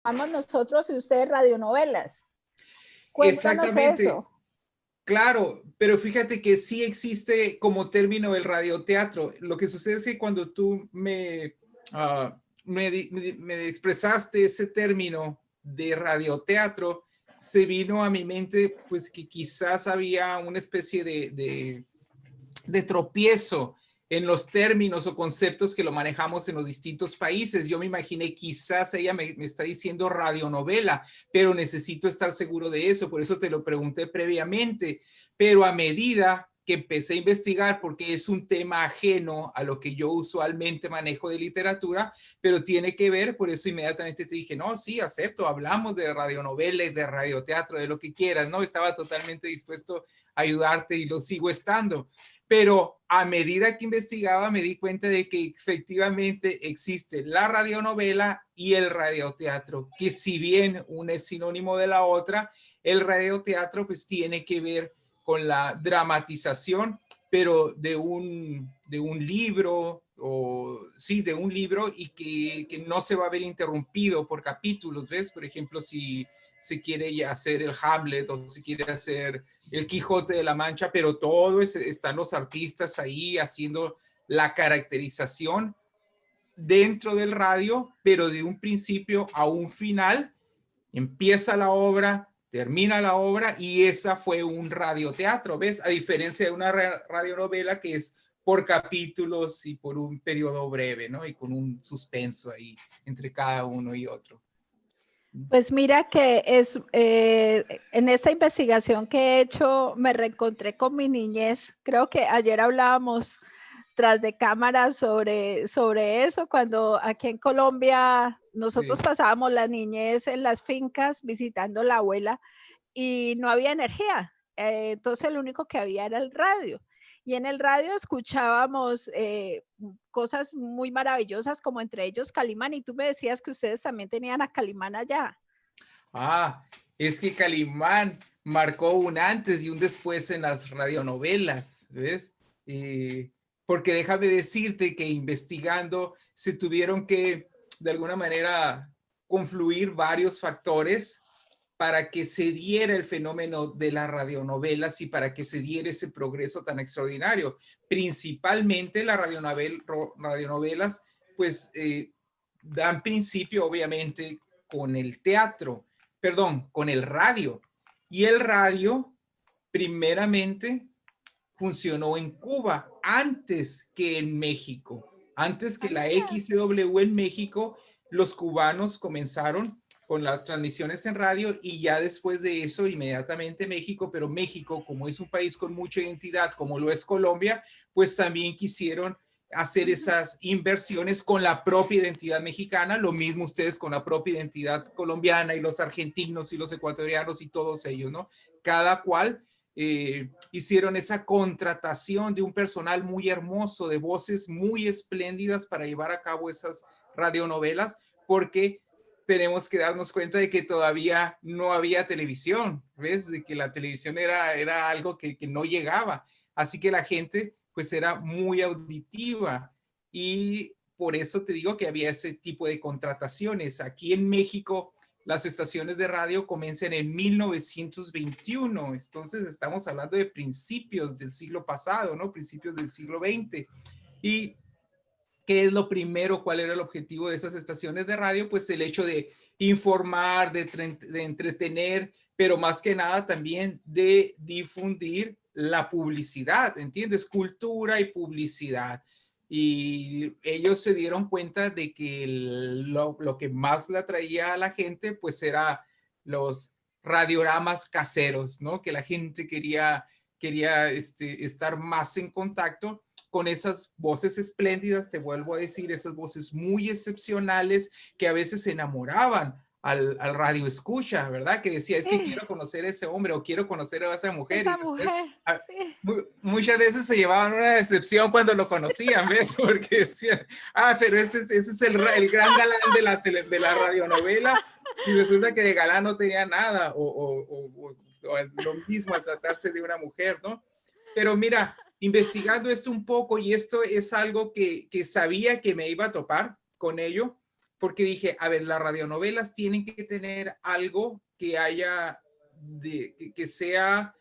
llamamos nosotros y ustedes radionovelas. Cuéntanos Exactamente. eso. Claro, pero fíjate que sí existe como término el radioteatro. Lo que sucede es que cuando tú me expresaste ese término de radioteatro, se vino a mi mente pues que quizás había una especie de tropiezo en los términos o conceptos que lo manejamos en los distintos países. Yo me imaginé, quizás ella me está diciendo radionovela, pero necesito estar seguro de eso, por eso te lo pregunté previamente, pero a medida que empecé a investigar, porque es un tema ajeno a lo que yo usualmente manejo de literatura, pero tiene que ver, por eso inmediatamente te dije, no, sí, acepto, hablamos de radionovelas, de radioteatro, de lo que quieras, ¿no? Estaba totalmente dispuesto a ayudarte y lo sigo estando. Pero a medida que investigaba me di cuenta de que efectivamente existe la radionovela y el radioteatro, que si bien una es sinónimo de la otra, el radioteatro pues tiene que ver con la dramatización, pero de un libro, o sí, de un libro y que no se va a ver interrumpido por capítulos, ¿ves? Por ejemplo, si se quiere hacer el Hamlet o si quiere hacer el Quijote de la Mancha, pero todo están los artistas ahí haciendo la caracterización dentro del radio, pero de un principio a un final, empieza la obra, termina la obra y esa fue un radioteatro, ¿ves? A diferencia de una radionovela que es por capítulos y por un periodo breve, ¿no? Y con un suspenso ahí entre cada uno y otro. Pues mira que en esta investigación que he hecho me reencontré con mi niñez. Creo que ayer hablábamos tras de cámaras sobre eso, cuando aquí en Colombia nosotros Sí. pasábamos la niñez en las fincas visitando la abuela y no había energía. Entonces lo único que había era el radio. Y en el radio escuchábamos cosas muy maravillosas, como entre ellos Calimán. Y tú me decías que ustedes también tenían a Calimán allá. Ah, es que Calimán marcó un antes y un después en las radionovelas, ¿ves? Porque déjame decirte que investigando se tuvieron que, de alguna manera, confluir varios factores para que se diera el fenómeno de las radionovelas y para que se diera ese progreso tan extraordinario. Principalmente las radionovelas, pues, dan principio, obviamente, con el teatro, perdón, con el radio. Y el radio, primeramente, funcionó en Cuba antes que en México. Antes que la XW en México, los cubanos comenzaron con las transmisiones en radio y ya después de eso inmediatamente México, pero México, como es un país con mucha identidad, como lo es Colombia, pues también quisieron hacer esas inversiones con la propia identidad mexicana, lo mismo ustedes con la propia identidad colombiana y los argentinos y los ecuatorianos y todos ellos, ¿no? Cada cual hicieron esa contratación de un personal muy hermoso, de voces muy espléndidas para llevar a cabo esas radionovelas, porque tenemos que darnos cuenta de que todavía no había televisión, ¿ves? De que la televisión era algo que no llegaba. Así que la gente pues era muy auditiva y por eso te digo que había ese tipo de contrataciones. Aquí en México las estaciones de radio comienzan en 1921, entonces estamos hablando de principios del siglo pasado, ¿no? Principios del siglo XX. ¿Y qué es lo primero? ¿Cuál era el objetivo de esas estaciones de radio? Pues el hecho de informar, de entretener, pero más que nada también de difundir la publicidad, ¿entiendes? Cultura y publicidad. Y ellos se dieron cuenta de que lo que más le atraía a la gente, pues era los radiogramas caseros, ¿no? Que la gente quería estar más en contacto con esas voces espléndidas, te vuelvo a decir, esas voces muy excepcionales que a veces enamoraban al radio escucha, ¿verdad? Que decía, es que quiero conocer a ese hombre o quiero conocer a esa mujer y Esa después mujer, sí. muchas veces se llevaban una decepción cuando lo conocían, ¿ves? Porque decían, pero ese es el gran galán de la radionovela y resulta que de galán no tenía nada o lo mismo al tratarse de una mujer, ¿no? Pero mira, investigando esto un poco y esto es algo que sabía que me iba a topar con ello, porque dije, a ver, las radionovelas tienen que tener algo que haya, que sea,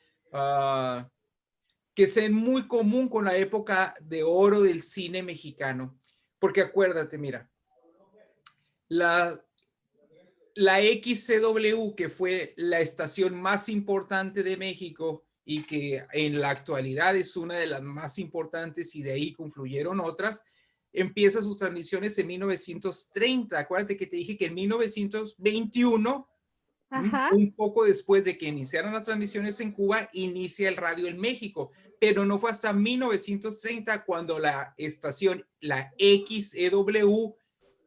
que sea muy común con la época de oro del cine mexicano. Porque acuérdate, mira, la, la XCW, que fue la estación más importante de México y que en la actualidad es una de las más importantes y de ahí confluyeron otras, empieza sus transmisiones en 1930. Acuérdate que te dije que en 1921, Ajá. un poco después de que iniciaron las transmisiones en Cuba, inicia el radio en México, pero no fue hasta 1930 cuando la estación, la XEW,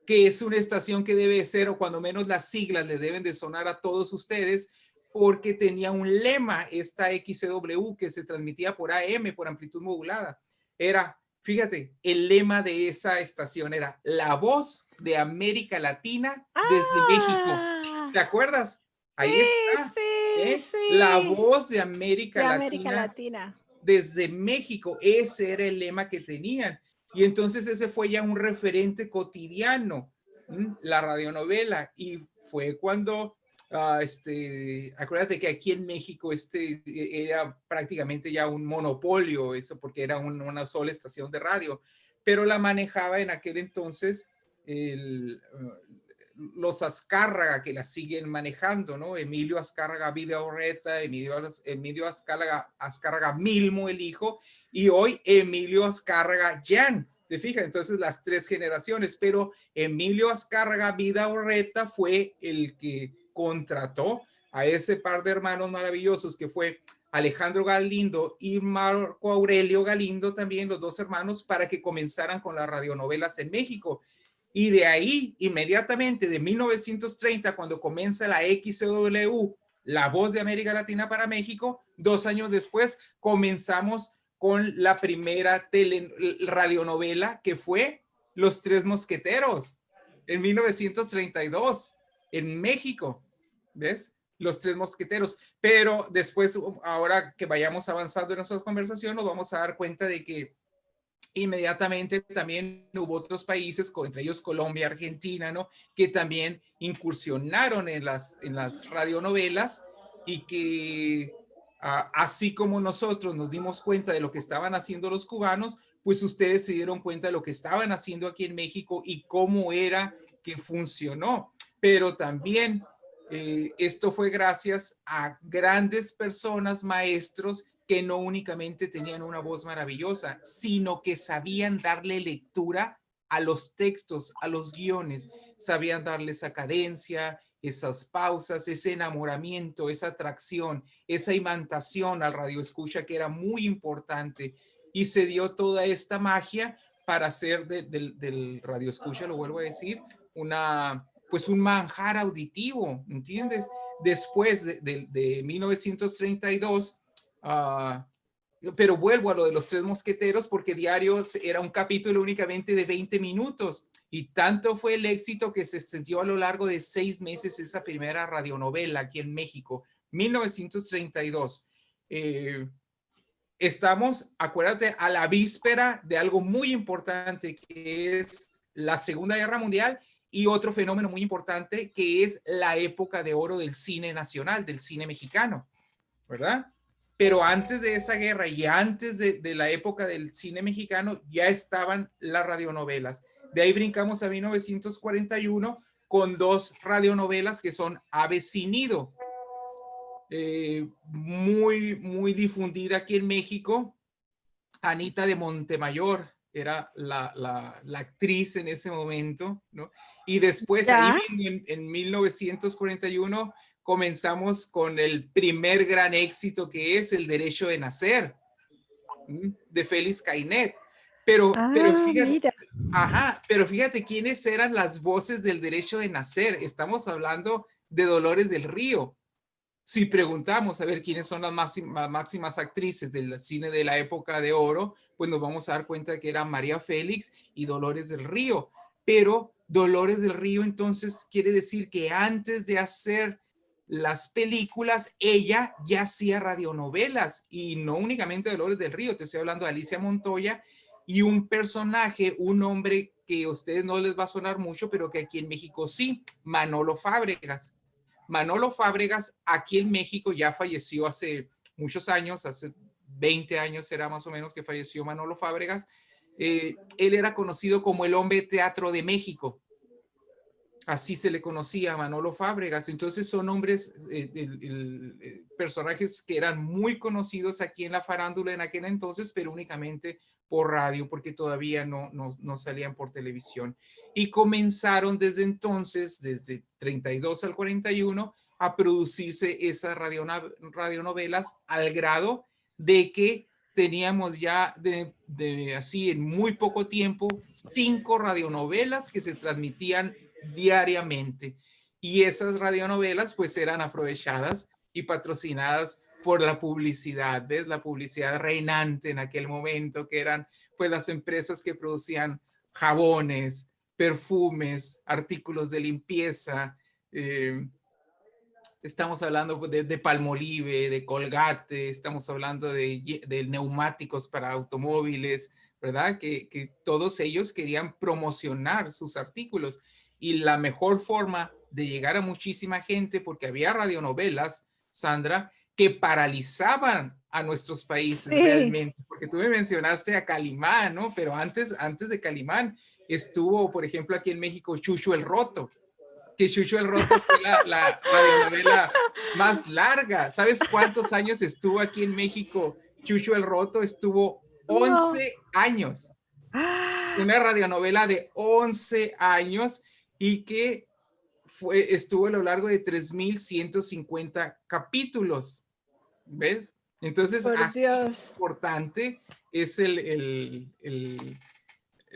que es una estación que debe ser, o cuando menos las siglas le deben de sonar a todos ustedes, porque tenía un lema, esta XCW, que se transmitía por AM, por amplitud modulada. Era, fíjate, el lema de esa estación era la voz de América Latina desde México. Ah, ¿Te acuerdas? sí, Ahí está, sí, ¿eh? La sí. voz de América De América Latina Latina. desde México. Ese era el lema que tenían. Y entonces ese fue ya un referente cotidiano, la radionovela. Y fue cuando, acuérdate que aquí en México era prácticamente ya un monopolio, eso porque era una sola estación de radio, pero la manejaba en aquel entonces los Azcárraga, que la siguen manejando, ¿no? Emilio Azcárraga Vidaurreta, Emilio Azcárraga Milmo, el hijo, y hoy Emilio Azcárraga Jan. ¿Te fijas? Entonces las tres generaciones, pero Emilio Azcárraga Vidaurreta fue el que contrató a ese par de hermanos maravillosos que fue Alejandro Galindo y Marco Aurelio Galindo, también los dos hermanos, para que comenzaran con las radionovelas en México. Y de ahí, inmediatamente, de 1930, cuando comienza la XCW, La Voz de América Latina para México, 2 años después comenzamos con la primera radionovela, que fue Los Tres Mosqueteros, en 1932, en México. ¿Ves? Los Tres Mosqueteros. Pero después, ahora que vayamos avanzando en nuestra conversación, nos vamos a dar cuenta de que inmediatamente también hubo otros países, entre ellos Colombia, Argentina, ¿no? Que también incursionaron en las radionovelas y que así como nosotros nos dimos cuenta de lo que estaban haciendo los cubanos, pues ustedes se dieron cuenta de lo que estaban haciendo aquí en México y cómo era que funcionó. Pero también esto fue gracias a grandes personas, maestros, que no únicamente tenían una voz maravillosa, sino que sabían darle lectura a los textos, a los guiones, sabían darle esa cadencia, esas pausas, ese enamoramiento, esa atracción, esa imantación al radioescucha que era muy importante, y se dio toda esta magia para hacer del radioescucha, lo vuelvo a decir, pues un manjar auditivo, ¿entiendes? Después de 1932, pero vuelvo a lo de Los Tres Mosqueteros, porque diario era un capítulo únicamente de 20 minutos y tanto fue el éxito que se extendió a lo largo de 6 meses esa primera radionovela aquí en México, 1932. Estamos, acuérdate, a la víspera de algo muy importante que es la Segunda Guerra Mundial y otro fenómeno muy importante que es la época de oro del cine nacional, del cine mexicano, ¿verdad? Pero antes de esa guerra y antes de la época del cine mexicano ya estaban las radionovelas. De ahí brincamos a 1941 con 2 radionovelas que son Ave sin Nido, muy difundida aquí en México. Anita de Montemayor era la actriz en ese momento, ¿no? Y después, ahí Ya. mismo en 1941, comenzamos con el primer gran éxito que es El Derecho de Nacer, de Félix Cainet. Pero Ah, fíjate, mira. pero fíjate quiénes eran las voces del Derecho de Nacer. Estamos hablando de Dolores del Río. Si preguntamos a ver quiénes son las máximas actrices del cine de la época de oro, pues nos vamos a dar cuenta de que eran María Félix y Dolores del Río. Pero Dolores del Río entonces quiere decir que antes de hacer las películas, ella ya hacía radionovelas, y no únicamente Dolores del Río, te estoy hablando de Alicia Montoya y un personaje, un hombre que a ustedes no les va a sonar mucho, pero que aquí en México sí, Manolo Fábregas. Manolo Fábregas aquí en México ya falleció hace muchos años, hace 20 años será más o menos que falleció Manolo Fábregas. Él era conocido como el hombre teatro de México. Así se le conocía a Manolo Fábregas. Entonces son hombres, personajes que eran muy conocidos aquí en la farándula en aquel entonces, pero únicamente por radio, porque todavía no salían por televisión. Y comenzaron desde entonces, desde 32 al 41, a producirse esas radionovelas al grado de que teníamos ya así en muy poco tiempo 5 radionovelas que se transmitían diariamente. Y esas radionovelas pues eran aprovechadas y patrocinadas por la publicidad, ¿ves? La publicidad reinante en aquel momento, que eran pues las empresas que producían jabones, perfumes, artículos de limpieza. Estamos hablando de Palmolive, de Colgate, estamos hablando de neumáticos para automóviles, ¿verdad? Que todos ellos querían promocionar sus artículos. Y la mejor forma de llegar a muchísima gente, porque había radionovelas, Sandra, que paralizaban a nuestros países Sí. realmente, porque tú me mencionaste a Calimán, ¿no? Pero antes de Calimán estuvo, por ejemplo, aquí en México, Chucho el Roto, que Chucho el Roto fue la radionovela más larga. ¿Sabes cuántos años estuvo aquí en México? Chucho el Roto estuvo No. 11 años. ¡Ah! Una radionovela de 11 años y que estuvo a lo largo de 3,150 capítulos. ¿Ves? Entonces, Por así de Dios. importante es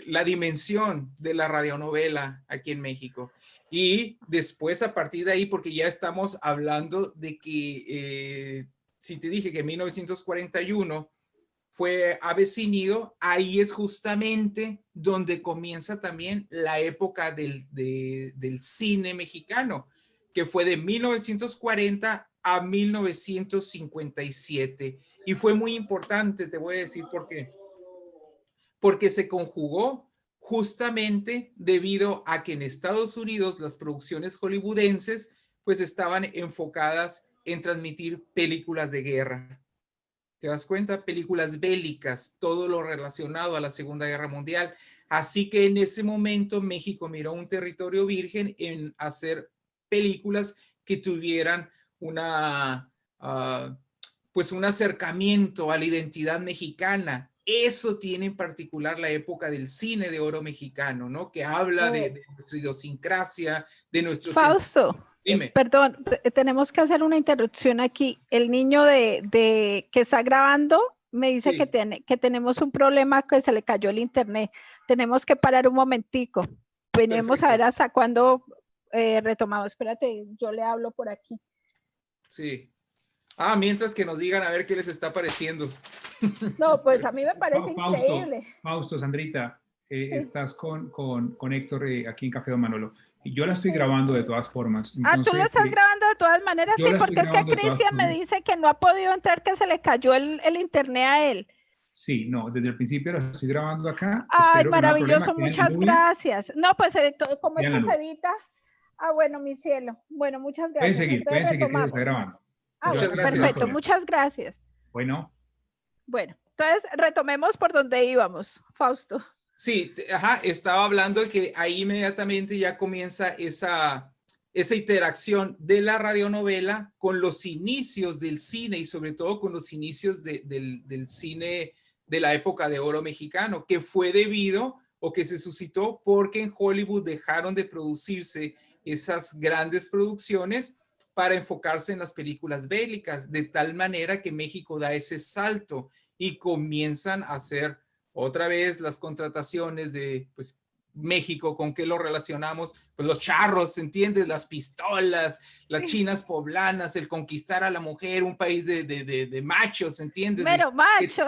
la dimensión de la radionovela aquí en México. Y después, a partir de ahí, porque ya estamos hablando de que, si te dije que en 1941 fue Ave Nido, ahí es justamente donde comienza también la época del cine mexicano, que fue de 1940 a 1957. Y fue muy importante, te voy a decir por qué. Porque se conjugó justamente debido a que en Estados Unidos las producciones hollywoodenses pues estaban enfocadas en transmitir películas de guerra. ¿Te das cuenta? Películas bélicas, todo lo relacionado a la Segunda Guerra Mundial. Así que en ese momento México miró un territorio virgen en hacer películas que tuvieran pues un acercamiento a la identidad mexicana. Eso tiene en particular la época del cine de oro mexicano, ¿no? Que habla Eh, de nuestra idiosincrasia, de nuestros Fausto, sentimientos. Dime. perdón, tenemos que hacer una interrupción aquí. El niño que está grabando me dice Sí, que tenemos un problema, que se le cayó el internet. Tenemos que parar un momentico. Venimos a ver perfecto. hasta cuándo retomamos. Espérate, yo le hablo por aquí. Sí. Mientras que nos digan a ver qué les está pareciendo. No, pues a mí me parece increíble. Fausto, Sandrita, Sí, estás con Héctor aquí en Café Don Manolo. Y yo la estoy sí. grabando de todas formas. Ah, tú lo Entonces, estás grabando de todas maneras, yo sí, la estoy porque es que grabando de todas Cristian me formas. dice que no ha podido entrar, que se le cayó el internet a él. Sí, no, desde el principio la estoy grabando acá. Ay, Espero que no haya problema. maravilloso, ¿Tienen el muchas movie? gracias. No, pues como Vean esto la se luz. edita. Ah, bueno, mi cielo. Bueno, muchas gracias. Entonces Pueden seguir que se está retomamos. grabando. Ah, Yo Muchas bueno, aquí no hay gracias. perfecto, problema. muchas gracias. Bueno, Bueno, entonces retomemos por donde íbamos, Fausto. Sí, estaba hablando de que ahí inmediatamente ya comienza esa interacción de la radionovela con los inicios del cine y sobre todo con los inicios del cine de la época de oro mexicano, que fue debido o que se suscitó porque en Hollywood dejaron de producirse esas grandes producciones para enfocarse en las películas bélicas, de tal manera que México da ese salto y comienzan a hacer otra vez las contrataciones de pues, México, ¿con qué lo relacionamos? Pues los charros, ¿entiendes? Las pistolas, las Sí, chinas poblanas, el conquistar a la mujer, un país de machos, ¿entiendes? mero macho.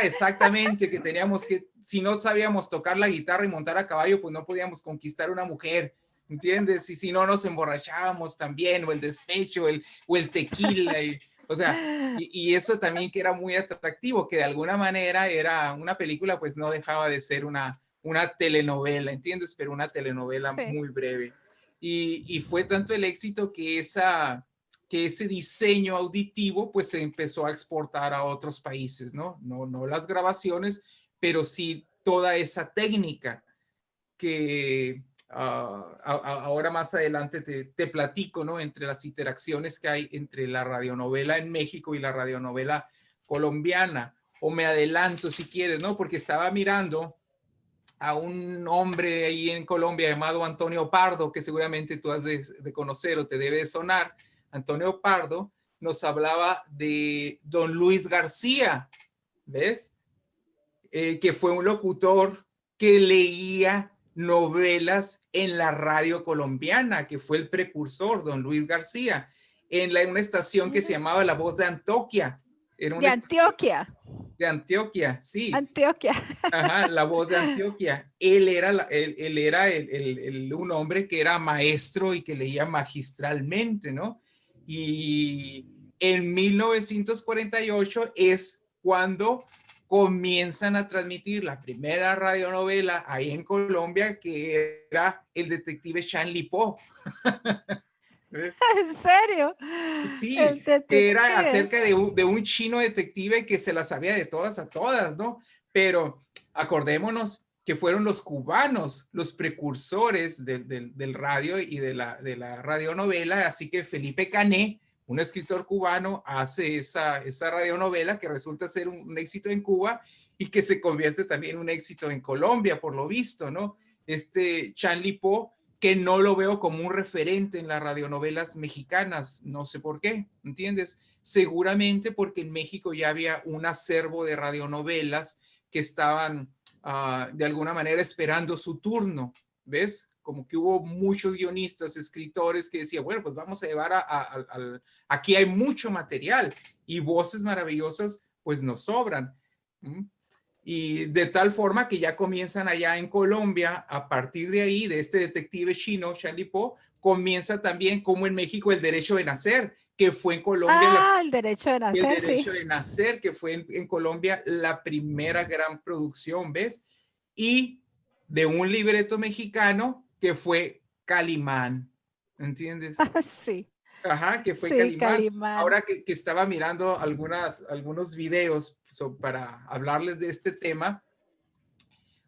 Exactamente, que teníamos que, si no sabíamos tocar la guitarra y montar a caballo, pues no podíamos conquistar una mujer, ¿entiendes? Y si no nos emborrachábamos también, o el despecho, o el tequila, o sea, y eso también que era muy atractivo, que de alguna manera era una película, pues no dejaba de ser una telenovela, ¿entiendes? Pero una telenovela Sí. muy breve. Y fue tanto el éxito que ese diseño auditivo pues se empezó a exportar a otros países, ¿no? No las grabaciones, pero sí toda esa técnica que ahora más adelante te platico, ¿no? Entre las interacciones que hay entre la radionovela en México y la radionovela colombiana. O me adelanto si quieres, ¿no? Porque estaba mirando a un hombre ahí en Colombia llamado Antonio Pardo, que seguramente tú has de conocer o te debe de sonar. Antonio Pardo nos hablaba de don Luis García, ¿ves? Que fue un locutor que leía novelas en la radio colombiana, que fue el precursor, don Luis García, en una estación que se llamaba La Voz de Antioquia. Era De una estación Antioquia. de Antioquia, sí. Antioquia. Ajá, La Voz de Antioquia. Él era, él era un hombre que era maestro y que leía magistralmente, ¿no? Y en 1948 es cuando comienzan a transmitir la primera radionovela ahí en Colombia, que era El detective Chanly Po. ¿Ves? ¿En serio? Sí, El que era detective. acerca de un chino detective que se la sabía de todas a todas, ¿no? Pero acordémonos que fueron los cubanos los precursores del radio y de la radionovela, así que Felipe Cané, un escritor cubano, hace esa radionovela que resulta ser un éxito en Cuba y que se convierte también en un éxito en Colombia, por lo visto, ¿no? Este Chanly Po, que no lo veo como un referente en las radionovelas mexicanas, no sé por qué, ¿entiendes? Seguramente porque en México ya había un acervo de radionovelas que estaban de alguna manera esperando su turno, ¿ves? Como que hubo muchos guionistas, escritores que decían, bueno, pues vamos a llevar aquí hay mucho material y voces maravillosas, pues nos sobran. ¿Mm? Y de tal forma que ya comienzan allá en Colombia, a partir de ahí, de este detective chino, Chanly Po, comienza también como en México el derecho de nacer, que fue en Colombia Ah, el derecho de el nacer, sí. derecho de nacer, que fue en Colombia la primera gran producción, ¿ves? Y de un libreto mexicano que fue Calimán, ¿entiendes? Sí, Ajá, que fue sí, Calimán. Calimán. Ahora que estaba mirando algunos videos para hablarles de este tema,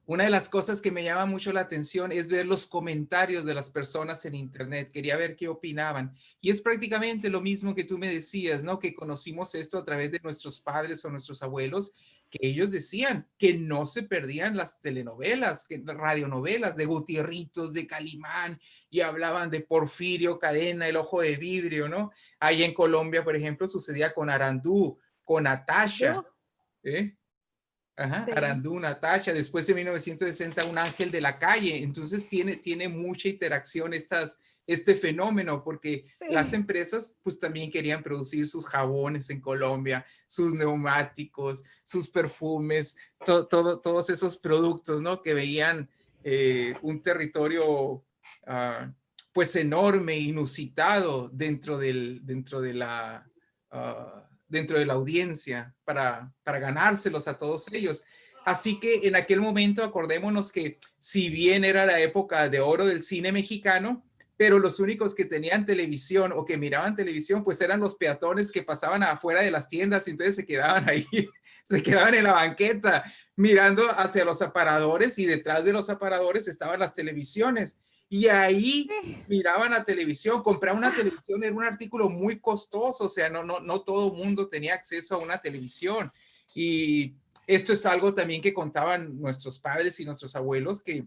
una de las cosas que me llama mucho la atención es ver los comentarios de las personas en Internet. Quería ver qué opinaban. Y es prácticamente lo mismo que tú me decías, ¿no? Que conocimos esto a través de nuestros padres o nuestros abuelos, que ellos decían que no se perdían las telenovelas, que radionovelas de Gutierritos, de Calimán, y hablaban de Porfirio Cadena, El Ojo de Vidrio, ¿no? Ahí en Colombia, por ejemplo, sucedía con Arandú, con Natasha, Yo, ¿eh? Ajá, sí, Arandú, Natasha, después de 1960 un ángel de la calle, entonces tiene mucha interacción este fenómeno, porque las sí. empresas pues también querían producir sus jabones en Colombia, sus neumáticos, sus perfumes, todos esos productos, ¿no? Que veían un territorio pues enorme, inusitado dentro de la audiencia para ganárselos a todos ellos. Así que en aquel momento acordémonos que si bien era la época de oro del cine mexicano, pero los únicos que tenían televisión o que miraban televisión, pues eran los peatones que pasaban afuera de las tiendas y entonces se quedaban ahí, se quedaban en la banqueta mirando hacia los aparadores y detrás de los aparadores estaban las televisiones. Y ahí Sí. miraban la televisión, comprar una televisión era un artículo muy costoso, o sea, no todo mundo tenía acceso a una televisión. Y esto es algo también que contaban nuestros padres y nuestros abuelos, que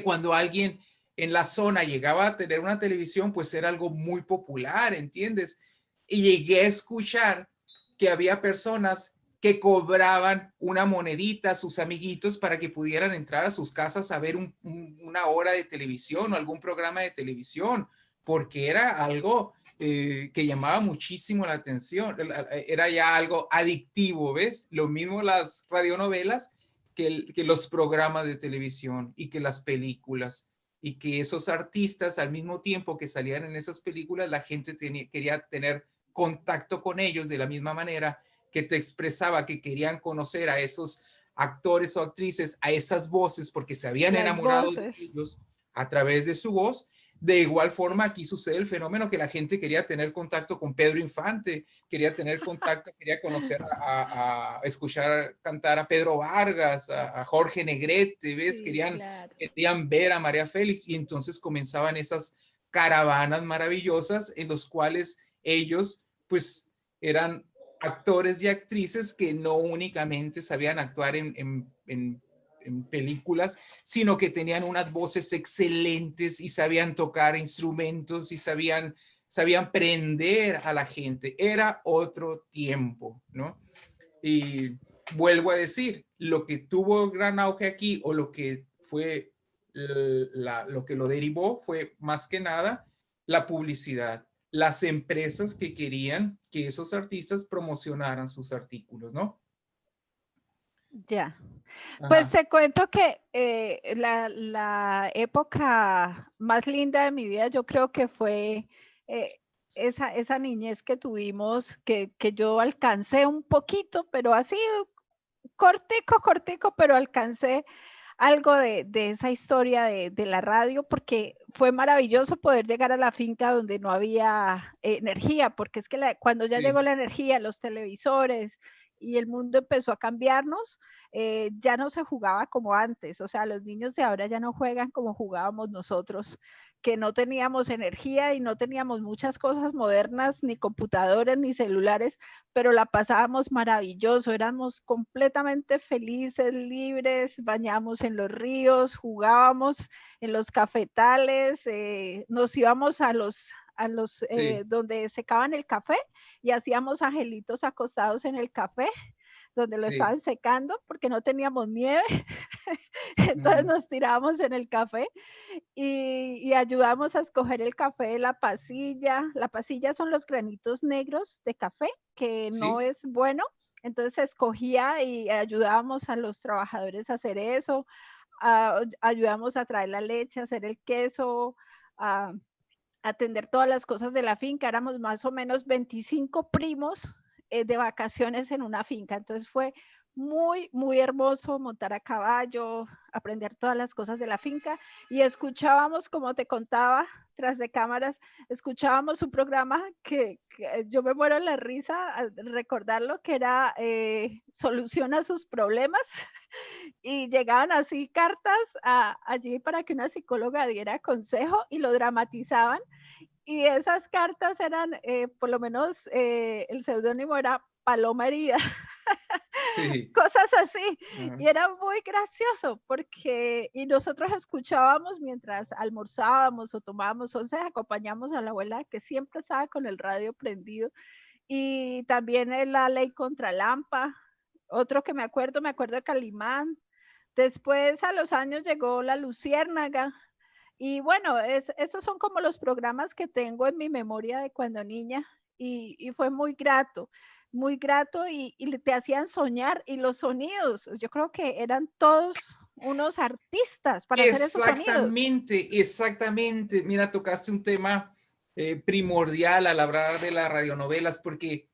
cuando alguien en la zona llegaba a tener una televisión, pues era algo muy popular, ¿entiendes? Y llegué a escuchar que había personas que cobraban una monedita a sus amiguitos para que pudieran entrar a sus casas a ver una hora de televisión o algún programa de televisión, porque era algo que llamaba muchísimo la atención, era ya algo adictivo, ¿ves? Lo mismo las radionovelas que los programas de televisión y que las películas y que esos artistas al mismo tiempo que salían en esas películas, la gente quería tener contacto con ellos de la misma manera que te expresaba que querían conocer actores o actrices a esas voces porque se habían Las enamorado de voces. ellos a través de su voz. De igual forma, aquí sucede el fenómeno que la gente quería tener contacto con Pedro Infante, quería tener contacto, quería conocer, a escuchar cantar a Pedro Vargas, a Jorge Negrete, ¿ves? Sí, claro. Querían ver a María Félix y entonces comenzaban esas caravanas maravillosas en los cuales ellos, pues, eran actores y actrices que no únicamente sabían actuar en películas, sino que tenían unas voces excelentes y sabían tocar instrumentos y sabían prender a la gente. Era otro tiempo, ¿no? Y vuelvo a decir, lo que tuvo gran auge aquí o lo que fue lo que lo derivó fue más que nada la publicidad, las empresas que querían que esos artistas promocionaran sus artículos, ¿no? Ya. Pues Ajá. te cuento que la época más linda de mi vida, yo creo que fue eh, esa niñez que tuvimos, que yo alcancé un poquito, pero así cortico, cortico, pero alcancé algo de esa historia de la radio, porque fue maravilloso poder llegar a la finca donde no había energía, porque es que cuando ya Sí, llegó la energía, los televisores y el mundo empezó a cambiarnos, ya no se jugaba como antes, o sea, los niños de ahora ya no juegan como jugábamos nosotros, que no teníamos energía y no teníamos muchas cosas modernas, ni computadores, ni celulares, pero la pasábamos maravilloso, éramos completamente felices, libres, bañábamos en los ríos, jugábamos en los cafetales, nos íbamos a los sí. donde secaban el café y hacíamos angelitos acostados en el café donde lo Sí. estaban secando porque no teníamos nieve, entonces Ujú. nos tirábamos en el café y ayudamos a escoger el café de la pasilla. La pasilla son los granitos negros de café, que no Sí. es bueno. Entonces se escogía y ayudábamos a los trabajadores a hacer eso, ayudamos a traer la leche, a hacer el queso, a atender todas las cosas de la finca. Éramos más o menos 25 primos de vacaciones en una finca. Entonces fue muy, muy hermoso montar a caballo, aprender todas las cosas de la finca y escuchábamos, como te contaba, tras de cámaras, escuchábamos un programa que yo me muero en la risa al recordarlo, que era Soluciona sus problemas y llegaban así cartas allí para que una psicóloga diera consejo y lo dramatizaban y esas cartas eran, por lo menos el seudónimo era Paloma Herida, Sí. cosas así. Ajá. Y era muy gracioso porque, y nosotros escuchábamos mientras almorzábamos o tomábamos once, acompañamos a la abuela que siempre estaba con el radio prendido. Y también la ley contra Lampa, otro que me acuerdo de Calimán. Después a los años llegó La Luciérnaga, y bueno, esos son como los programas que tengo en mi memoria de cuando niña y fue muy grato y te hacían soñar y los sonidos, yo creo que eran todos unos artistas para hacer esos sonidos. Exactamente, exactamente. Mira, tocaste un tema primordial al hablar de las radionovelas, porque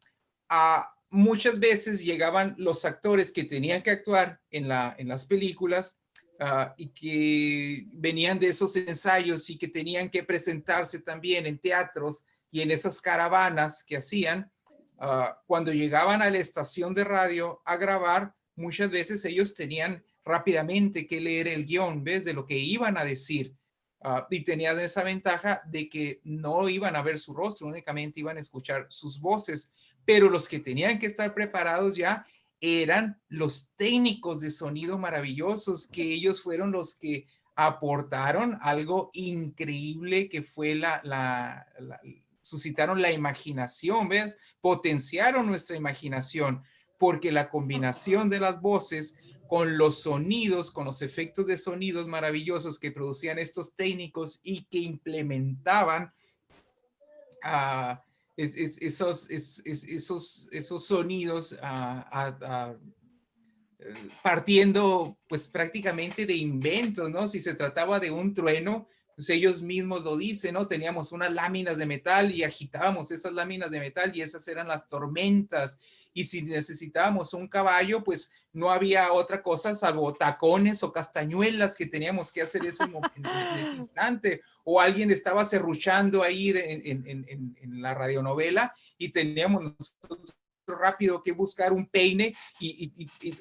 muchas veces llegaban los actores que tenían que actuar en las películas y que venían de esos ensayos y que tenían que presentarse también en teatros y en esas caravanas que hacían. Cuando llegaban a la estación de radio a grabar, muchas veces ellos tenían rápidamente que leer el guión, ¿ves? De lo que iban a decir. Y tenían esa ventaja de que no iban a ver su rostro, únicamente iban a escuchar sus voces, pero los que tenían que estar preparados ya eran los técnicos de sonido maravillosos, que ellos fueron los que aportaron algo increíble que fue suscitaron la imaginación, ¿ves? Potenciaron nuestra imaginación, porque la combinación de las voces con los sonidos, con los efectos de sonidos maravillosos que producían estos técnicos y que implementaban uh, esos sonidos partiendo pues prácticamente de inventos, ¿no? Si se trataba de un trueno, Pues ellos mismos lo dicen, ¿no? Teníamos unas láminas de metal y agitábamos esas láminas de metal y esas eran las tormentas. Y si necesitábamos un caballo, pues no había otra cosa salvo tacones o castañuelas que teníamos que hacer en ese instante. O alguien estaba serruchando ahí en la radionovela y teníamos nosotros rápido que buscar un peine y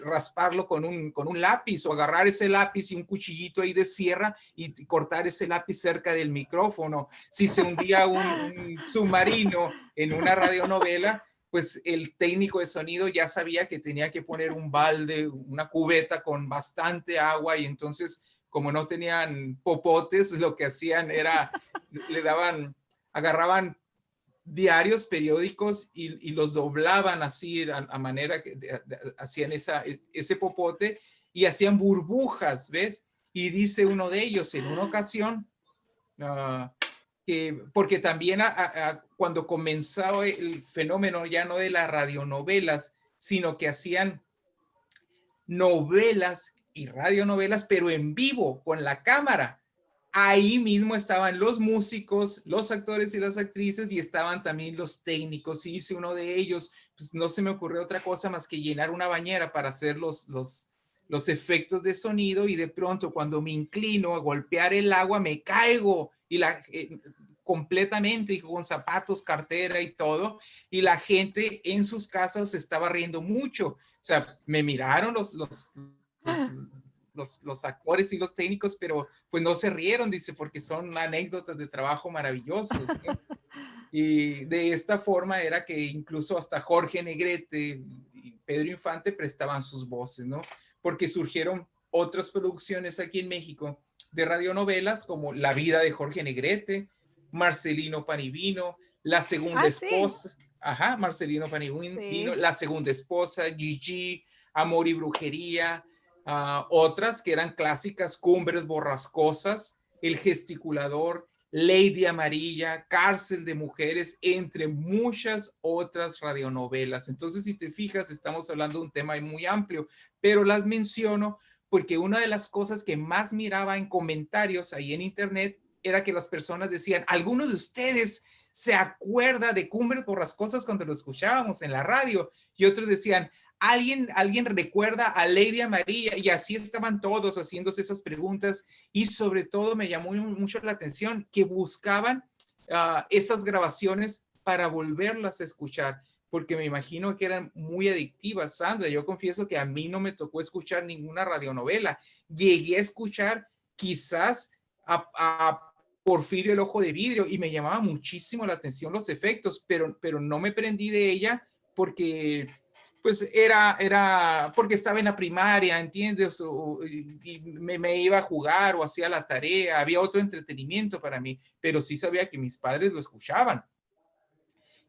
rasparlo con un lápiz, o agarrar ese lápiz y un cuchillito ahí de sierra y cortar ese lápiz cerca del micrófono. Si se hundía un submarino en una radionovela, pues el técnico de sonido ya sabía que tenía que poner un balde, una cubeta con bastante agua, y entonces, como no tenían popotes, lo que hacían era, agarraban diarios, periódicos y los doblaban así a manera que hacían ese popote y hacían burbujas, ¿ves? Y dice uno de ellos en una ocasión, porque también cuando comenzó el fenómeno ya no de las radionovelas, sino que hacían novelas y radionovelas, pero en vivo, con la cámara. Ahí mismo estaban los músicos, los actores y las actrices, y estaban también los técnicos. Y hice uno de ellos, pues no se me ocurrió otra cosa más que llenar una bañera para hacer los efectos de sonido, y de pronto cuando me inclino a golpear el agua me caigo y completamente, con zapatos, cartera y todo, y la gente en sus casas se estaba riendo mucho. O sea, me miraron los actores y los técnicos, pero pues no se rieron, dice, porque son anécdotas de trabajo maravillosos, ¿no? Y de esta forma era que incluso hasta Jorge Negrete y Pedro Infante prestaban sus voces, ¿no? Porque surgieron otras producciones aquí en México de radionovelas como La vida de Jorge Negrete, Marcelino Panivino, La segunda esposa, ajá, Marcelino Panivino, La segunda esposa, Gigi, Amor y brujería, otras que eran clásicas, Cumbres borrascosas, El gesticulador, Lady Amarilla, Cárcel de mujeres, entre muchas otras radionovelas. Entonces, si te fijas, estamos hablando de un tema muy amplio, pero las menciono porque una de las cosas que más miraba en comentarios ahí en internet era que las personas decían, ¿alguno de ustedes se acuerda de Cumbres borrascosas cuando lo escuchábamos en la radio? Y otros decían, ¿Alguien recuerda a Lady Amarilla? Y así estaban todos haciéndose esas preguntas, y sobre todo me llamó mucho la atención que buscaban esas grabaciones para volverlas a escuchar, porque me imagino que eran muy adictivas. Sandra, yo confieso que a mí no me tocó escuchar ninguna radionovela. Llegué a escuchar quizás a Porfirio el Ojo de Vidrio y me llamaba muchísimo la atención los efectos, pero no me prendí de ella porque pues era porque estaba en la primaria, ¿entiendes? Y me iba a jugar o hacía la tarea, había otro entretenimiento para mí, pero sí sabía que mis padres lo escuchaban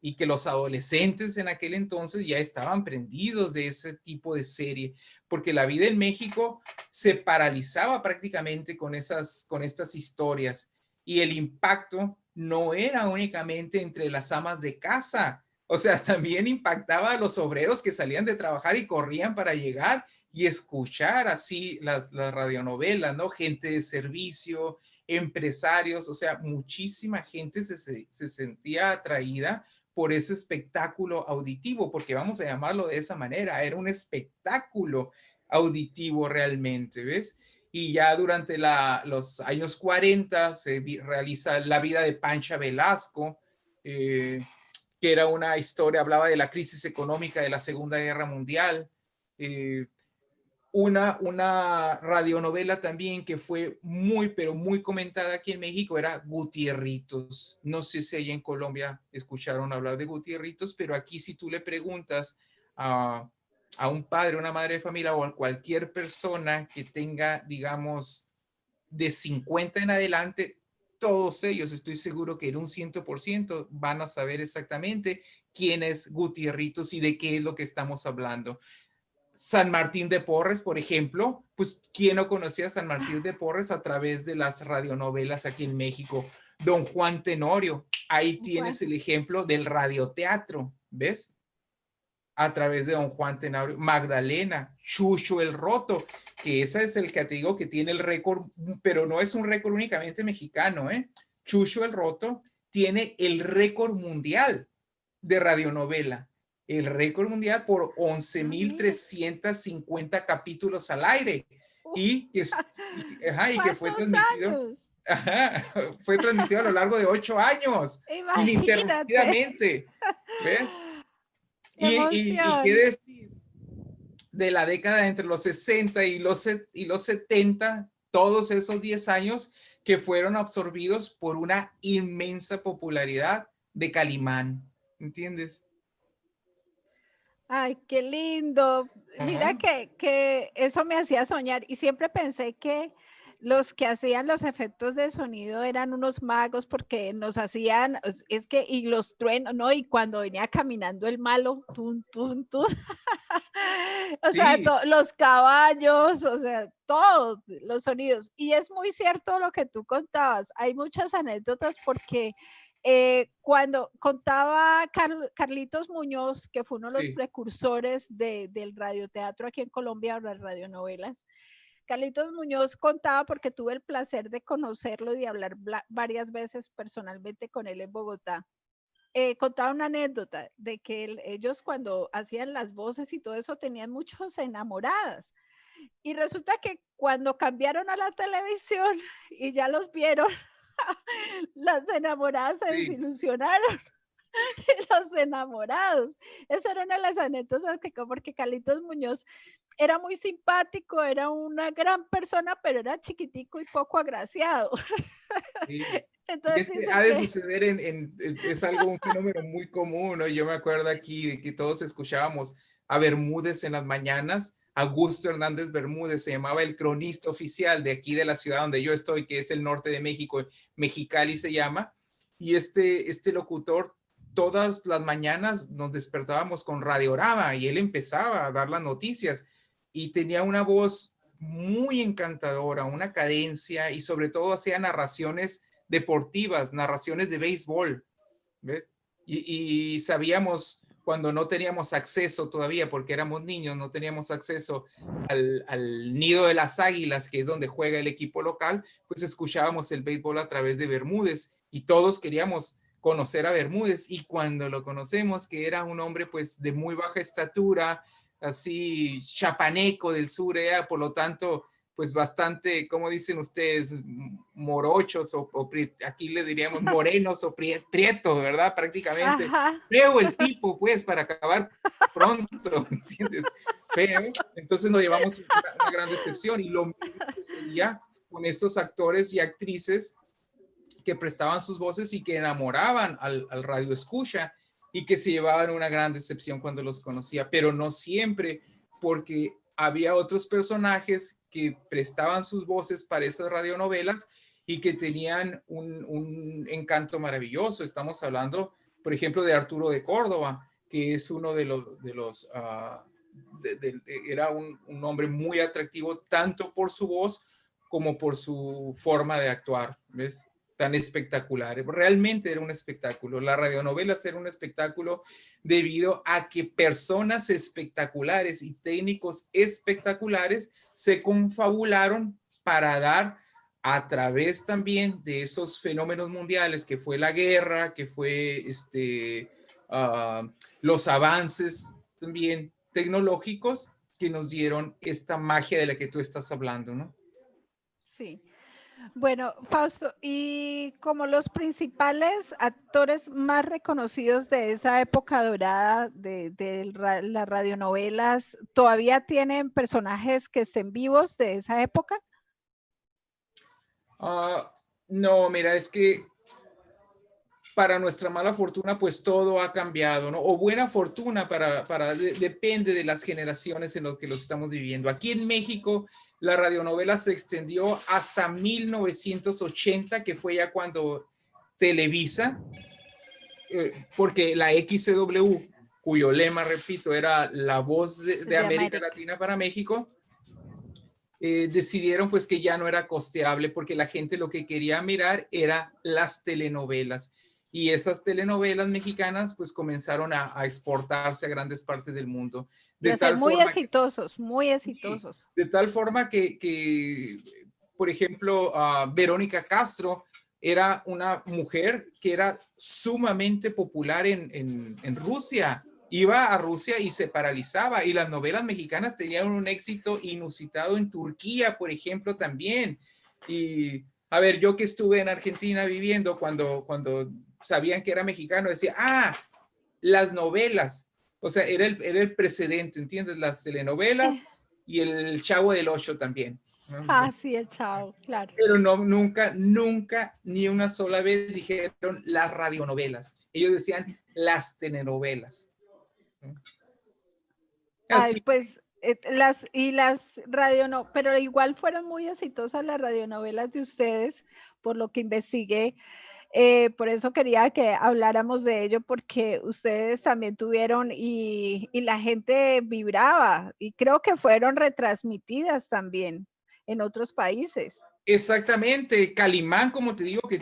y que los adolescentes en aquel entonces ya estaban prendidos de ese tipo de serie, porque la vida en México se paralizaba prácticamente con estas historias, y el impacto no era únicamente entre las amas de casa, o sea, también impactaba a los obreros que salían de trabajar y corrían para llegar y escuchar así las radionovelas, ¿no? Gente de servicio, empresarios, o sea, muchísima gente se sentía atraída por ese espectáculo auditivo, porque vamos a llamarlo de esa manera, era un espectáculo auditivo realmente, ¿ves? Y ya durante los años 40 se realiza La vida de Pancha Velasco, que era una historia, hablaba de la crisis económica de la Segunda Guerra Mundial. Una radionovela también que fue muy, pero muy comentada aquí en México era Gutierritos. No sé si allá en Colombia escucharon hablar de Gutierritos, pero aquí si tú le preguntas a un padre, una madre de familia o a cualquier persona que tenga, digamos, de 50 en adelante, todos ellos, estoy seguro que en un 100% van a saber exactamente quién es Gutierritos y de qué es lo que estamos hablando. San Martín de Porres, por ejemplo, pues ¿quién no conocía a San Martín de Porres a través de las radionovelas aquí en México? Don Juan Tenorio, ahí tienes el ejemplo del radioteatro, ¿ves? a través de don Juan Tenorio, Magdalena, Chucho el Roto, que ese es el que te digo que tiene el récord, pero no es un récord únicamente mexicano, ¿eh? Chucho el Roto tiene el récord mundial de radionovela, el récord mundial por 11.350 capítulos al aire y que fue ¿Cuántos transmitido. años? Ajá, fue transmitido a lo largo de 8 años, Imagínate. ininterrumpidamente, ¿ves? ¡Qué Y qué emoción! decir de la década entre los 60 y los 70, todos esos 10 años que fueron absorbidos por una inmensa popularidad de Calimán, ¿entiendes? Ay, qué lindo. Mira Ajá. que eso me hacía soñar y siempre pensé que los que hacían los efectos de sonido eran unos magos porque nos hacían, es que, y los truenos, ¿no? Y cuando venía caminando el malo, tun, tun, tun. O sea, Sí, los caballos, o sea, todos los sonidos. Y es muy cierto lo que tú contabas. Hay muchas anécdotas porque cuando contaba Carlitos Muñoz, que fue uno de los sí, precursores del radioteatro aquí en Colombia, las radionovelas, Carlitos Muñoz contaba porque tuve el placer de conocerlo y de hablar varias veces personalmente con él en Bogotá. Contaba una anécdota de que ellos cuando hacían las voces y todo eso tenían muchos enamoradas. Y resulta que cuando cambiaron a la televisión y ya los vieron, las enamoradas se sí. desilusionaron. Los enamorados. Esa era una de las anécdotas que porque Carlitos Muñoz era muy simpático, era una gran persona, pero era chiquitico y poco agraciado. Sí. Y Entonces es que dicen ha de que suceder es algo, un fenómeno muy común, ¿no? Yo me acuerdo aquí de que todos escuchábamos a Bermúdez en las mañanas, Augusto Hernández Bermúdez, se llamaba el cronista oficial de aquí de la ciudad donde yo estoy, que es el norte de México, Mexicali se llama, y este locutor todas las mañanas nos despertábamos con Radiorama y él empezaba a dar las noticias y tenía una voz muy encantadora, una cadencia y sobre todo hacía narraciones deportivas, narraciones de béisbol, ¿ves? Y sabíamos cuando no teníamos acceso todavía, porque éramos niños, no teníamos acceso al nido de las águilas, que es donde juega el equipo local, pues escuchábamos el béisbol a través de Bermúdez y todos queríamos conocer a Bermúdez y cuando lo conocemos, que era un hombre pues de muy baja estatura, así chapaneco del sur, por lo tanto pues bastante, como dicen ustedes, morochos aquí le diríamos morenos o prietos, ¿verdad? Prácticamente. ajá, Feo el tipo, pues, para acabar pronto, ¿entiendes? Feo. Entonces nos llevamos una gran decepción y lo mismo sucedía con estos actores y actrices que prestaban sus voces y que enamoraban al radio escucha y que se llevaban una gran decepción cuando los conocía, pero no siempre, porque había otros personajes que prestaban sus voces para esas radionovelas y que tenían un encanto maravilloso. Estamos hablando, por ejemplo, de Arturo de Córdoba, que es uno de los era un hombre muy atractivo tanto por su voz como por su forma de actuar, ¿ves? Tan espectacular. Realmente era un espectáculo. La radionovela era un espectáculo debido a que personas espectaculares y técnicos espectaculares se confabularon para dar a través también de esos fenómenos mundiales que fue la guerra, que fue los avances también tecnológicos que nos dieron esta magia de la que tú estás hablando, ¿no? sí. Bueno, Fausto, y como los principales actores más reconocidos de esa época dorada de las radionovelas, ¿todavía tienen personajes que estén vivos de esa época? Uh, no, mira, es que para nuestra mala fortuna, pues todo ha cambiado, ¿no? O buena fortuna depende de las generaciones en las que los estamos viviendo. Aquí en México, la radionovela se extendió hasta 1980, que fue ya cuando Televisa, porque la XCW, cuyo lema, repito, era la voz de De América América. Latina para México, decidieron pues que ya no era costeable porque la gente lo que quería mirar era las telenovelas y esas telenovelas mexicanas pues comenzaron a exportarse a grandes partes del mundo. Y a ser muy exitosos, muy exitosos. De tal forma que por ejemplo, Verónica Castro era una mujer que era sumamente popular en Rusia. Iba a Rusia y se paralizaba, y las novelas mexicanas tenían un éxito inusitado en Turquía, por ejemplo, también. Y a ver, yo que estuve en Argentina viviendo, cuando sabían que era mexicano, decía, las novelas, o sea, era el precedente, ¿entiendes? Las telenovelas y el Chavo del Ocho también, ¿no? Sí, el Chavo, claro. Pero no, nunca, ni una sola vez dijeron las radionovelas. Ellos decían las telenovelas. Así. Pues las radionovelas, pero igual fueron muy exitosas las radionovelas de ustedes, por lo que investigué. Por eso quería que habláramos de ello, porque ustedes también tuvieron y la gente vibraba, y creo que fueron retransmitidas también en otros países. Exactamente, Calimán, como te digo, que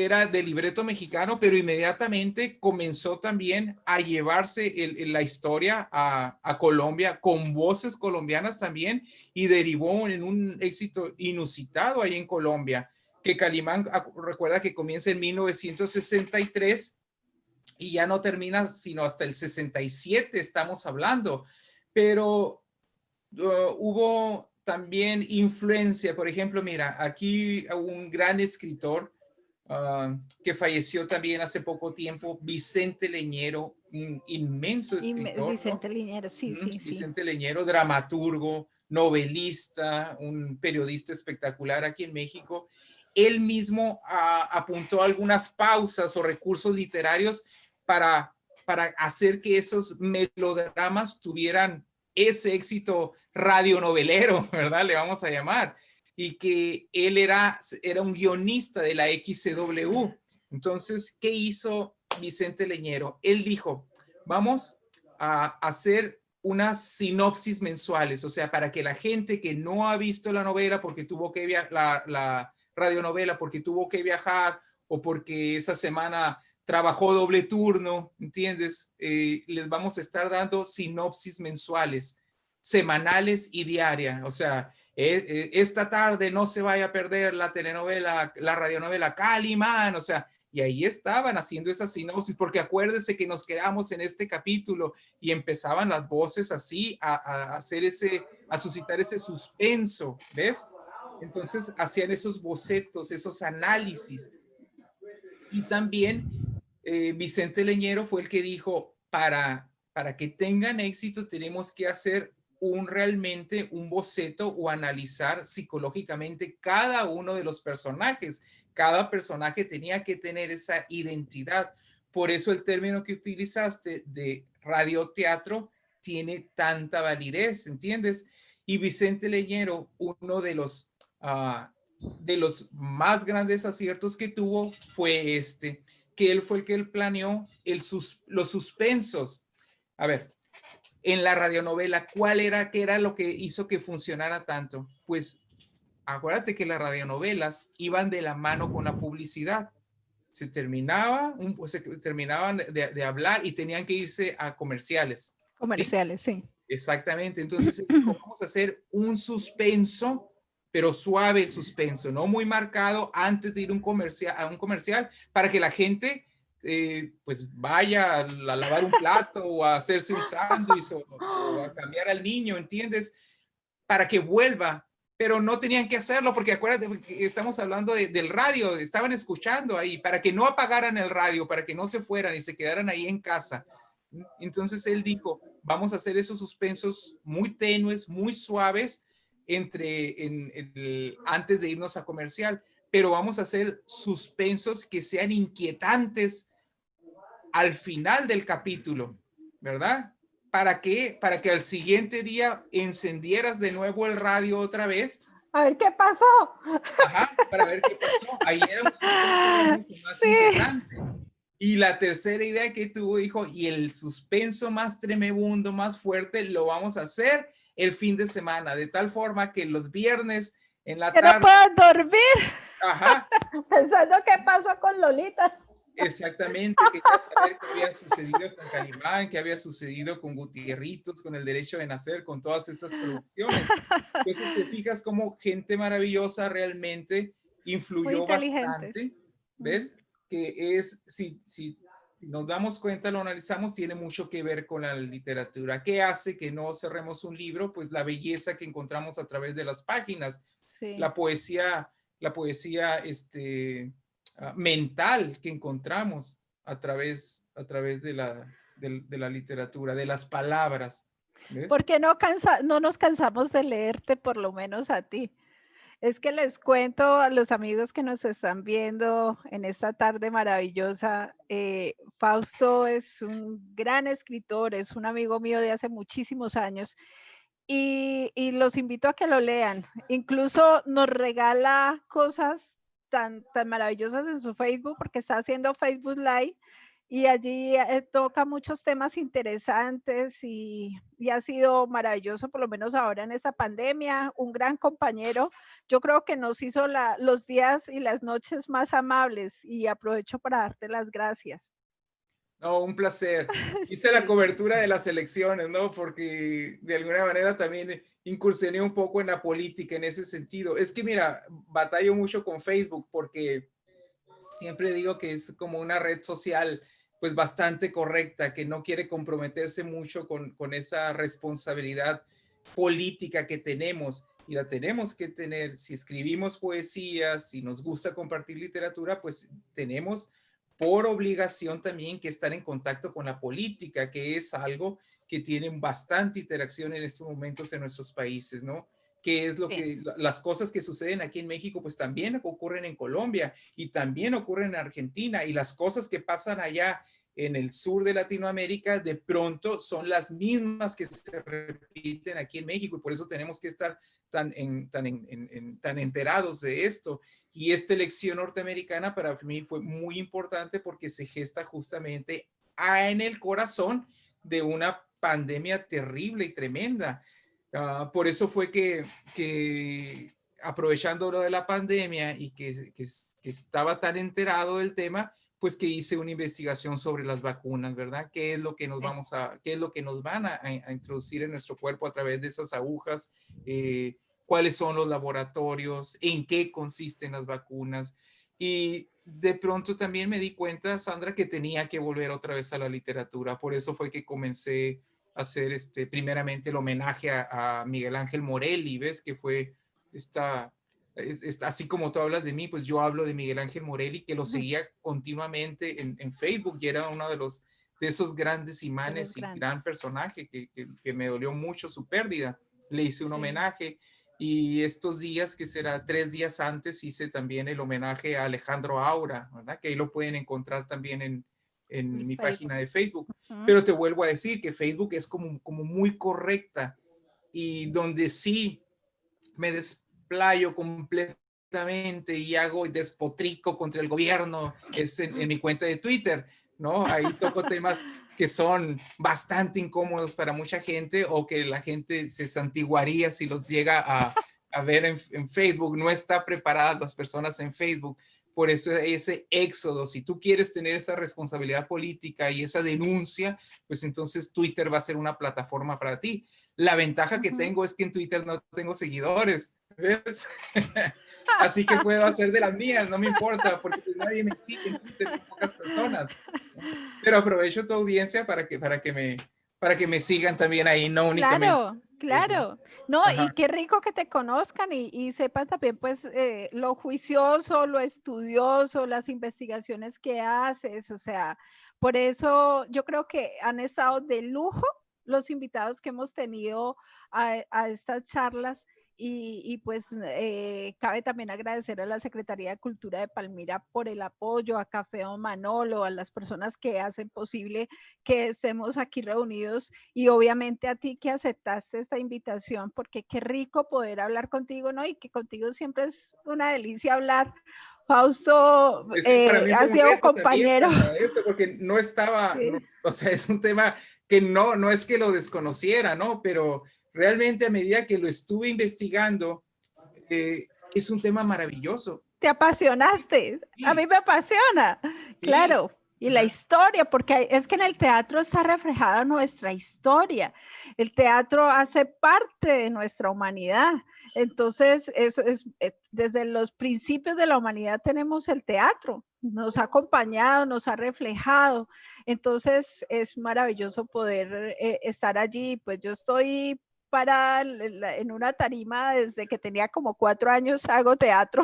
era de libreto mexicano, pero inmediatamente comenzó también a llevarse la historia a Colombia, con voces colombianas también, y derivó en un éxito inusitado ahí en Colombia, que Calimán, recuerda que comienza en 1963 y ya no termina sino hasta el 67, estamos hablando, pero hubo también influencia. Por ejemplo, mira, aquí un gran escritor que falleció también hace poco tiempo, Vicente Leñero, un inmenso escritor, Vicente ¿no? Leñero, sí. Vicente Leñero, dramaturgo, novelista, un periodista espectacular aquí en México. Él mismo apuntó algunas pausas o recursos literarios para hacer que esos melodramas tuvieran ese éxito radionovelero, ¿verdad? Le vamos a llamar. Y que él era un guionista de la XCW. Entonces, ¿qué hizo Vicente Leñero? Él dijo, vamos a hacer unas sinopsis mensuales, o sea, para que la gente que no ha visto la novela porque tuvo que la radionovela porque tuvo que viajar o porque esa semana trabajó doble turno, ¿entiendes? Les vamos a estar dando sinopsis mensuales, semanales y diarias. O sea, esta tarde no se vaya a perder la telenovela, la radionovela Calimán, o sea, y ahí estaban haciendo esa sinopsis, porque acuérdese que nos quedamos en este capítulo y empezaban las voces así a hacer a suscitar ese suspenso, ¿ves? Entonces hacían esos bocetos, esos análisis. Y también Vicente Leñero fue el que dijo, para que tengan éxito tenemos que hacer realmente un boceto o analizar psicológicamente cada uno de los personajes. Cada personaje tenía que tener esa identidad. Por eso el término que utilizaste de radioteatro tiene tanta validez, ¿entiendes? Y Vicente Leñero, uno de los más grandes aciertos que tuvo fue que él fue el que planeó los suspensos. A ver, en la radionovela, ¿qué era lo que hizo que funcionara tanto? Pues acuérdate que las radionovelas iban de la mano con la publicidad. Se terminaban de hablar y tenían que irse a comerciales. Comerciales, ¿sí? Exactamente. Entonces dijo, vamos a hacer un suspenso, pero suave el suspenso, no muy marcado antes de ir a un comercial, para que la gente pues vaya a lavar un plato o a hacerse un sándwich o a cambiar al niño, ¿entiendes? Para que vuelva, pero no tenían que hacerlo porque acuérdate que estamos hablando del radio, estaban escuchando ahí, para que no apagaran el radio, para que no se fueran y se quedaran ahí en casa. Entonces él dijo, vamos a hacer esos suspensos muy tenues, muy suaves antes de irnos a comercial, pero vamos a hacer suspensos que sean inquietantes al final del capítulo, ¿verdad? ¿Para qué? Para que al siguiente día encendieras de nuevo el radio otra vez. A ver qué pasó. Ajá, para ver qué pasó. Ahí era un suspenso mucho más inquietante. Y la tercera idea que tuvo, dijo, y el suspenso más tremebundo, más fuerte, lo vamos a hacer el fin de semana, de tal forma que los viernes en la tarde... no puedan dormir. Ajá. Pensando qué pasó con Lolita. exactamente, quería saber qué había sucedido con Calimán, qué había sucedido con Gutierritos, con El Derecho de Nacer, con todas estas producciones. Entonces te fijas cómo gente maravillosa realmente Muy influyó inteligentes. bastante, Mm. ¿ves? Que es, si nos damos cuenta, lo analizamos, tiene mucho que ver con la literatura. ¿Qué hace que no cerremos un libro? Pues la belleza que encontramos a través de las páginas, Sí. la poesía, mental que encontramos a través de la literatura, de las palabras, ¿ves? ¿Por qué no nos cansamos de leerte, por lo menos a ti? Es que les cuento a los amigos que nos están viendo en esta tarde maravillosa, Fausto es un gran escritor, es un amigo mío de hace muchísimos años y los invito a que lo lean. Incluso nos regala cosas tan maravillosas en su Facebook porque está haciendo Facebook Live y allí toca muchos temas interesantes y ha sido maravilloso, por lo menos ahora en esta pandemia, un gran compañero. Yo creo que nos hizo los días y las noches más amables y aprovecho para darte las gracias. No, un placer. Hice la Sí, cobertura de las elecciones, ¿no? Porque de alguna manera también incursioné un poco en la política en ese sentido. Es que mira, batallo mucho con Facebook porque siempre digo que es como una red social pues bastante correcta, que no quiere comprometerse mucho con esa responsabilidad política que tenemos y la tenemos que tener. Si escribimos poesía, si nos gusta compartir literatura, pues tenemos por obligación también que estar en contacto con la política, que es algo que tiene bastante interacción en estos momentos en nuestros países, ¿no? Que es lo sí. que las cosas que suceden aquí en México, pues también ocurren en Colombia y también ocurren en Argentina, y las cosas que pasan allá en el sur de Latinoamérica de pronto son las mismas que se repiten aquí en México, y por eso tenemos que estar tan enterados de esto. Y esta elección norteamericana para mí fue muy importante porque se gesta justamente en el corazón de una pandemia terrible y tremenda. Por eso fue que aprovechando lo de la pandemia y que estaba tan enterado del tema, pues que hice una investigación sobre las vacunas, ¿verdad? ¿Qué es lo que nos Sí. qué es lo que nos van a introducir en nuestro cuerpo a través de esas agujas? ¿Cuáles son los laboratorios? ¿En qué consisten las vacunas? Y de pronto también me di cuenta, Sandra, que tenía que volver otra vez a la literatura. Por eso fue que comencé hacer primeramente el homenaje a Miguel Ángel Morelli, ¿ves? Que fue así como tú hablas de mí, pues yo hablo de Miguel Ángel Morelli, que lo seguía continuamente en Facebook y era uno de esos grandes De los imanes y gran grandes. personaje que me dolió mucho su pérdida. Le hice un Sí, homenaje y estos días, que será 3 días antes, hice también el homenaje a Alejandro Aura, ¿verdad? Que ahí lo pueden encontrar también el en mi Facebook. página de Facebook. Ujú. Pero te vuelvo a decir que Facebook es como muy correcta, y donde sí me desplayo completamente y hago despotrico contra el gobierno es en mi cuenta de Twitter, ¿no? Ahí toco temas que son bastante incómodos para mucha gente o que la gente se santiguaría si los llega a ver en Facebook. No está preparadas las personas en Facebook. Por eso ese éxodo, si tú quieres tener esa responsabilidad política y esa denuncia, pues entonces Twitter va a ser una plataforma para ti. La ventaja que Ujú. tengo es que en Twitter no tengo seguidores, ¿ves? Así que puedo hacer de las mías, no me importa, porque pues nadie me sigue en Twitter, muy pocas personas, ¿no? Pero aprovecho tu audiencia para que me sigan también ahí, no únicamente Claro, en Facebook. claro. No, y Ajá. qué rico que te conozcan y sepan también, pues, lo juicioso, lo estudioso, las investigaciones que haces. O sea, por eso yo creo que han estado de lujo los invitados que hemos tenido a estas charlas pues cabe también agradecer a la Secretaría de Cultura de Palmira por el apoyo, a Café Don Manolo, a las personas que hacen posible que estemos aquí reunidos y obviamente a ti que aceptaste esta invitación, porque qué rico poder hablar contigo, ¿no? Y que contigo siempre es una delicia hablar. Fausto Es que para mí ha fue un sido reto también, compañero. Sandra, esto, porque no estaba, Sí, o sea, es un tema que no es que lo desconociera, ¿no? Pero realmente a medida que lo estuve investigando, es un tema maravilloso. Te apasionaste. A mí Sí, me apasiona, sí. claro. Y la Ajá. historia, porque es que en el teatro está reflejada nuestra historia. El teatro hace parte de nuestra humanidad. Entonces, eso es, desde los principios de la humanidad tenemos el teatro. Nos ha acompañado, nos ha reflejado. Entonces, es maravilloso poder estar allí. Pues yo estoy en una tarima desde que tenía como 4 años, hago teatro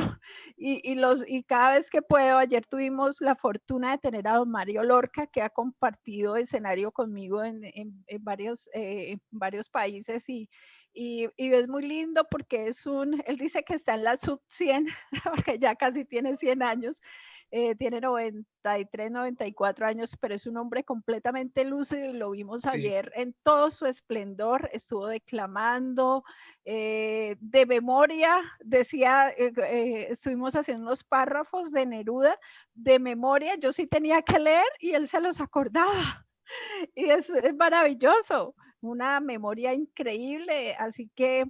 y cada vez que puedo. Ayer tuvimos la fortuna de tener a don Mario Lorca, que ha compartido escenario conmigo varios países y es muy lindo porque él dice que está en la sub 100, porque ya casi tiene 100 años, tiene 93, 94 años, pero es un hombre completamente lúcido y lo vimos Sí. ayer en todo su esplendor, estuvo declamando de memoria, decía, estuvimos haciendo unos párrafos de Neruda, de memoria, yo sí tenía que leer y él se los acordaba. Y es maravilloso, una memoria increíble, así que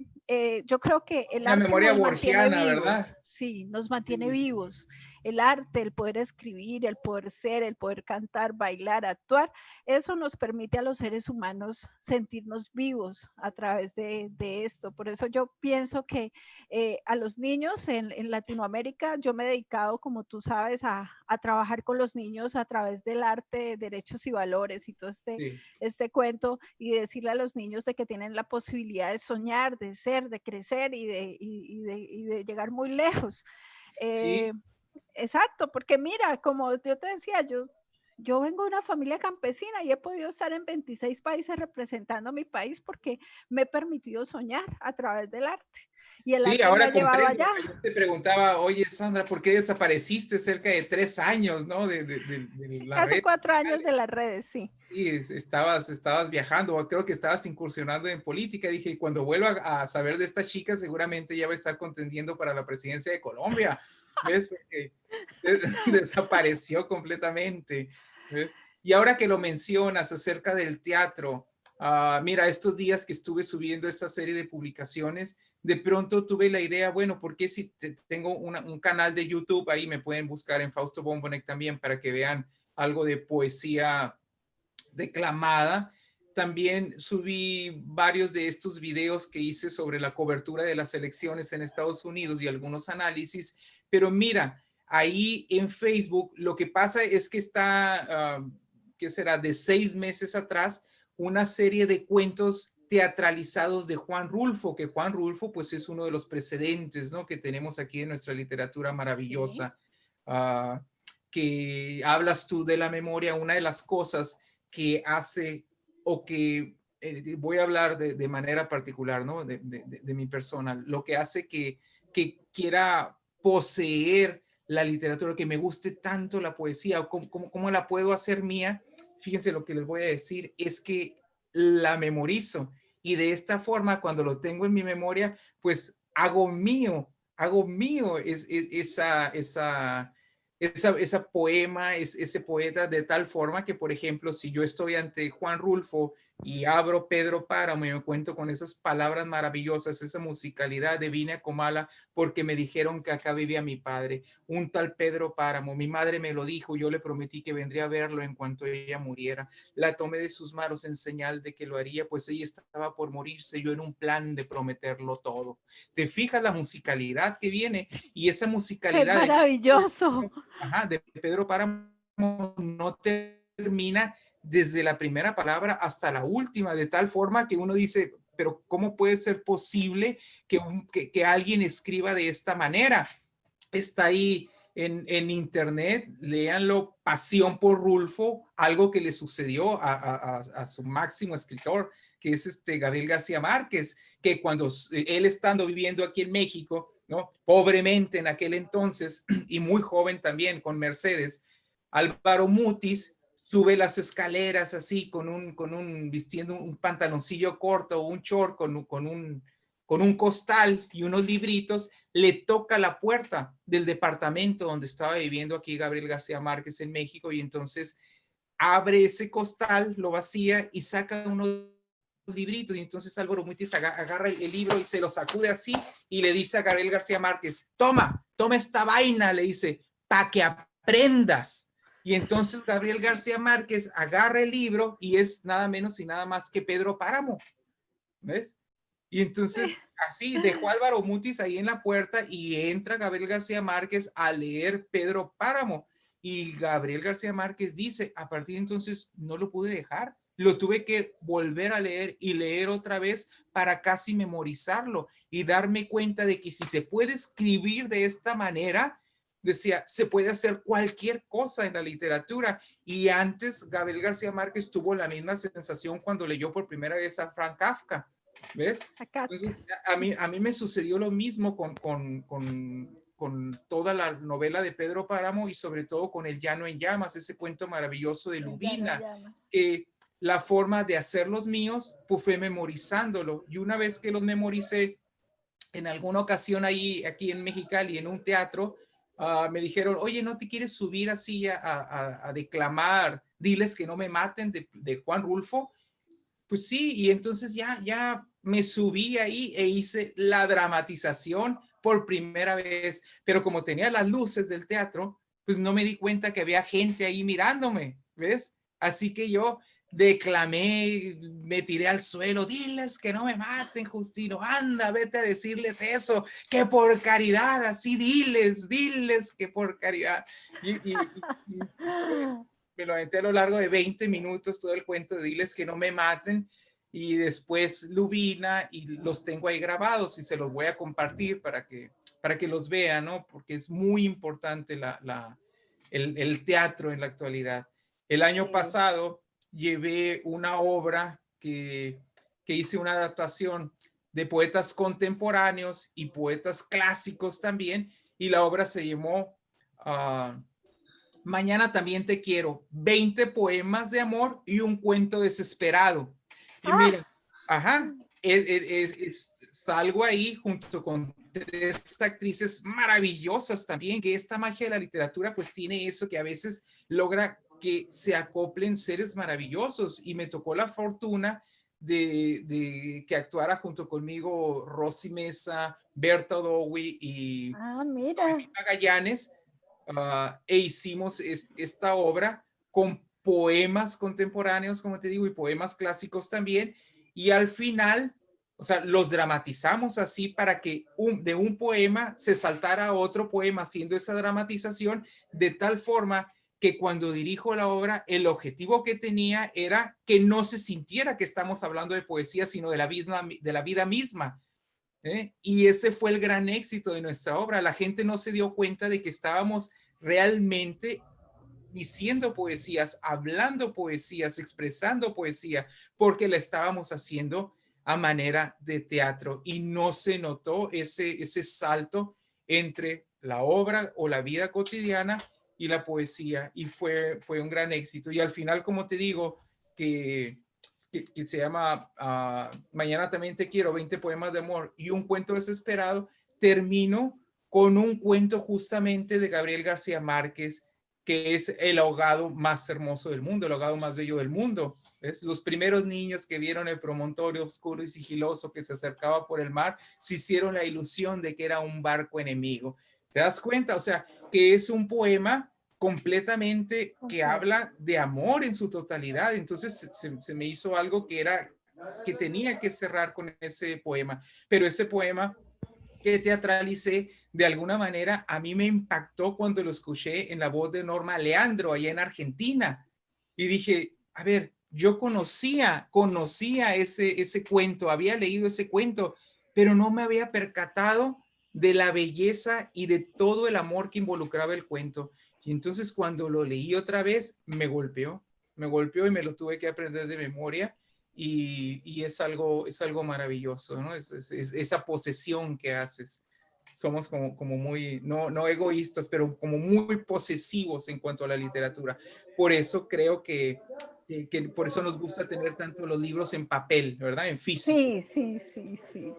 yo creo que el Una arte memoria nos mantiene borgiana, vivos, ¿verdad? sí, nos mantiene Sí. vivos. El arte, el poder escribir, el poder ser, el poder cantar, bailar, actuar, eso nos permite a los seres humanos sentirnos vivos a través de esto. Por eso yo pienso que a los niños en Latinoamérica, yo me he dedicado, como tú sabes, a trabajar con los niños a través del arte, derechos y valores y todo Sí. este cuento, y decirle a los niños de que tienen la posibilidad de soñar, de ser, de crecer y de llegar muy lejos. Eh, Sí. exacto, porque mira, como yo te decía, yo vengo de una familia campesina y he podido estar en 26 países representando a mi país porque me he permitido soñar a través del arte. Y el Sí, arte me ha ahora llevado comprendo. allá. Yo te preguntaba, oye, Sandra, ¿por qué desapareciste cerca de 3 años, ¿no? De la Casi red. 4 años de las redes, sí. Sí, estabas viajando, o creo que estabas incursionando en política. Dije, y cuando vuelva a saber de esta chica, seguramente ya va a estar contendiendo para la presidencia de Colombia, ¿ves? Porque desapareció completamente, ¿ves? Y ahora que lo mencionas acerca del teatro, mira, estos días que estuve subiendo esta serie de publicaciones, de pronto tuve la idea, bueno, ¿por qué si tengo un canal de YouTube? Ahí me pueden buscar en Fausto Bombonek también para que vean algo de poesía declamada. También subí varios de estos videos que hice sobre la cobertura de las elecciones en Estados Unidos y algunos análisis. Pero mira, ahí en Facebook lo que pasa es que está, ¿qué será? De 6 meses atrás, una serie de cuentos teatralizados de Juan Rulfo, que Juan Rulfo pues es uno de los precedentes, ¿no? Que tenemos aquí en nuestra literatura Sí, maravillosa. Uh, que hablas tú de la memoria, una de las cosas que hace o que voy a hablar de manera particular, ¿no? De mi persona, lo que hace que quiera poseer la literatura, que me guste tanto la poesía, o cómo la puedo hacer mía. Fíjense lo que les voy a decir, es que la memorizo y de esta forma, cuando lo tengo en mi memoria, pues hago mío esa poema, ese poeta, de tal forma que, por ejemplo, si yo estoy ante Juan Rulfo y abro Pedro Páramo y me cuento con esas palabras maravillosas, esa musicalidad de Vine a Comala, porque me dijeron que acá vivía mi padre, un tal Pedro Páramo, mi madre me lo dijo, yo le prometí que vendría a verlo en cuanto ella muriera, la tomé de sus manos en señal de que lo haría, pues ella estaba por morirse, yo en un plan de prometerlo todo. ¿Te fijas la musicalidad que viene? Y esa es musicalidad en ese maravilloso. de Pedro Páramo no termina desde la primera palabra hasta la última, de tal forma que uno dice, pero ¿cómo puede ser posible que alguien escriba de esta manera? Está ahí en internet, léanlo, Pasión por Rulfo, algo que le sucedió a su máximo escritor, que es Gabriel García Márquez, que cuando él estando viviendo aquí en México, ¿no? Pobremente en aquel entonces y muy joven también con Mercedes, Álvaro Mutis sube las escaleras así vistiendo un pantaloncillo corto o un short con un costal y unos libritos, le toca la puerta del departamento donde estaba viviendo aquí Gabriel García Márquez en México y entonces abre ese costal, lo vacía y saca unos libritos, y entonces Álvaro Mutis agarra el libro y se lo sacude así y le dice a Gabriel García Márquez, toma esta vaina, le dice, para que aprendas. Y entonces Gabriel García Márquez agarra el libro y es nada menos y nada más que Pedro Páramo, ¿ves? Y entonces así dejó a Álvaro Mutis ahí en la puerta y entra Gabriel García Márquez a leer Pedro Páramo. Y Gabriel García Márquez dice, a partir de entonces no lo pude dejar, lo tuve que volver a leer y leer otra vez para casi memorizarlo y darme cuenta de que si se puede escribir de esta manera, decía, se puede hacer cualquier cosa en la literatura. Y antes Gabriel García Márquez tuvo la misma sensación cuando leyó por primera vez a Franz Kafka, ¿ves? Entonces, a mí me sucedió lo mismo con toda la novela de Pedro Páramo y sobre todo con El Llano en Llamas, ese cuento maravilloso de Lubina. La forma de hacer los míos pues, fue memorizándolo, y una vez que los memoricé, en alguna ocasión aquí en Mexicali, en un teatro, me dijeron, oye, ¿no te quieres subir así a declamar Diles que no me maten de Juan Rulfo? Pues sí, y entonces ya me subí ahí e hice la dramatización por primera vez, pero como tenía las luces del teatro, pues no me di cuenta que había gente ahí mirándome, ¿ves? Así que yo declamé, me tiré al suelo, diles que no me maten, Justino, anda, vete a decirles eso, que por caridad, así diles que por caridad. Y me lo aventé a lo largo de 20 minutos todo el cuento de Diles que no me maten, y después Lubina, y los tengo ahí grabados y se los voy a compartir para que los vean, ¿no? Porque es muy importante el teatro en la actualidad. El año pasado llevé una obra que hice una adaptación de poetas contemporáneos y poetas clásicos también, y la obra se llamó Mañana también te quiero, 20 poemas de amor y un cuento desesperado. Y mira, salgo ahí junto con 3 actrices maravillosas también, que esta magia de la literatura pues tiene eso que a veces logra que se acoplen seres maravillosos, y me tocó la fortuna de que actuara junto conmigo Rosy Mesa, Berta Odowi y Magallanes. E hicimos esta obra con poemas contemporáneos, como te digo, y poemas clásicos también, y al final, o sea, los dramatizamos así para que de un poema se saltara a otro poema, haciendo esa dramatización de tal forma que cuando dirijo la obra, el objetivo que tenía era que no se sintiera que estamos hablando de poesía, sino de la vida misma. Y ese fue el gran éxito de nuestra obra. La gente no se dio cuenta de que estábamos realmente diciendo poesías, hablando poesías, expresando poesía, porque la estábamos haciendo a manera de teatro, y no se notó ese salto entre la obra o la vida cotidiana y la poesía, y fue un gran éxito. Y al final, como te digo, que se llama Mañana también te quiero, 20 poemas de amor y un cuento desesperado, termino con un cuento justamente de Gabriel García Márquez, que es el ahogado más hermoso del mundo, el ahogado más bello del mundo. ¿Ves? Los primeros niños que vieron el promontorio oscuro y sigiloso que se acercaba por el mar, se hicieron la ilusión de que era un barco enemigo. ¿Te das cuenta? O sea, que es un poema completamente que habla de amor en su totalidad. Entonces se me hizo algo que tenía que cerrar con ese poema, pero ese poema que teatralicé de alguna manera a mí me impactó cuando lo escuché en la voz de Norma Leandro allá en Argentina, y dije, a ver, yo conocía ese cuento, había leído ese cuento, pero no me había percatado de la belleza y de todo el amor que involucraba el cuento. Y entonces cuando lo leí otra vez, me golpeó y me lo tuve que aprender de memoria, y es algo maravilloso, ¿no? Esa posesión que haces. Somos como muy, no egoístas, pero como muy posesivos en cuanto a la literatura. Por eso creo que por eso nos gusta tener tanto los libros en papel, ¿verdad? En físico. Sí.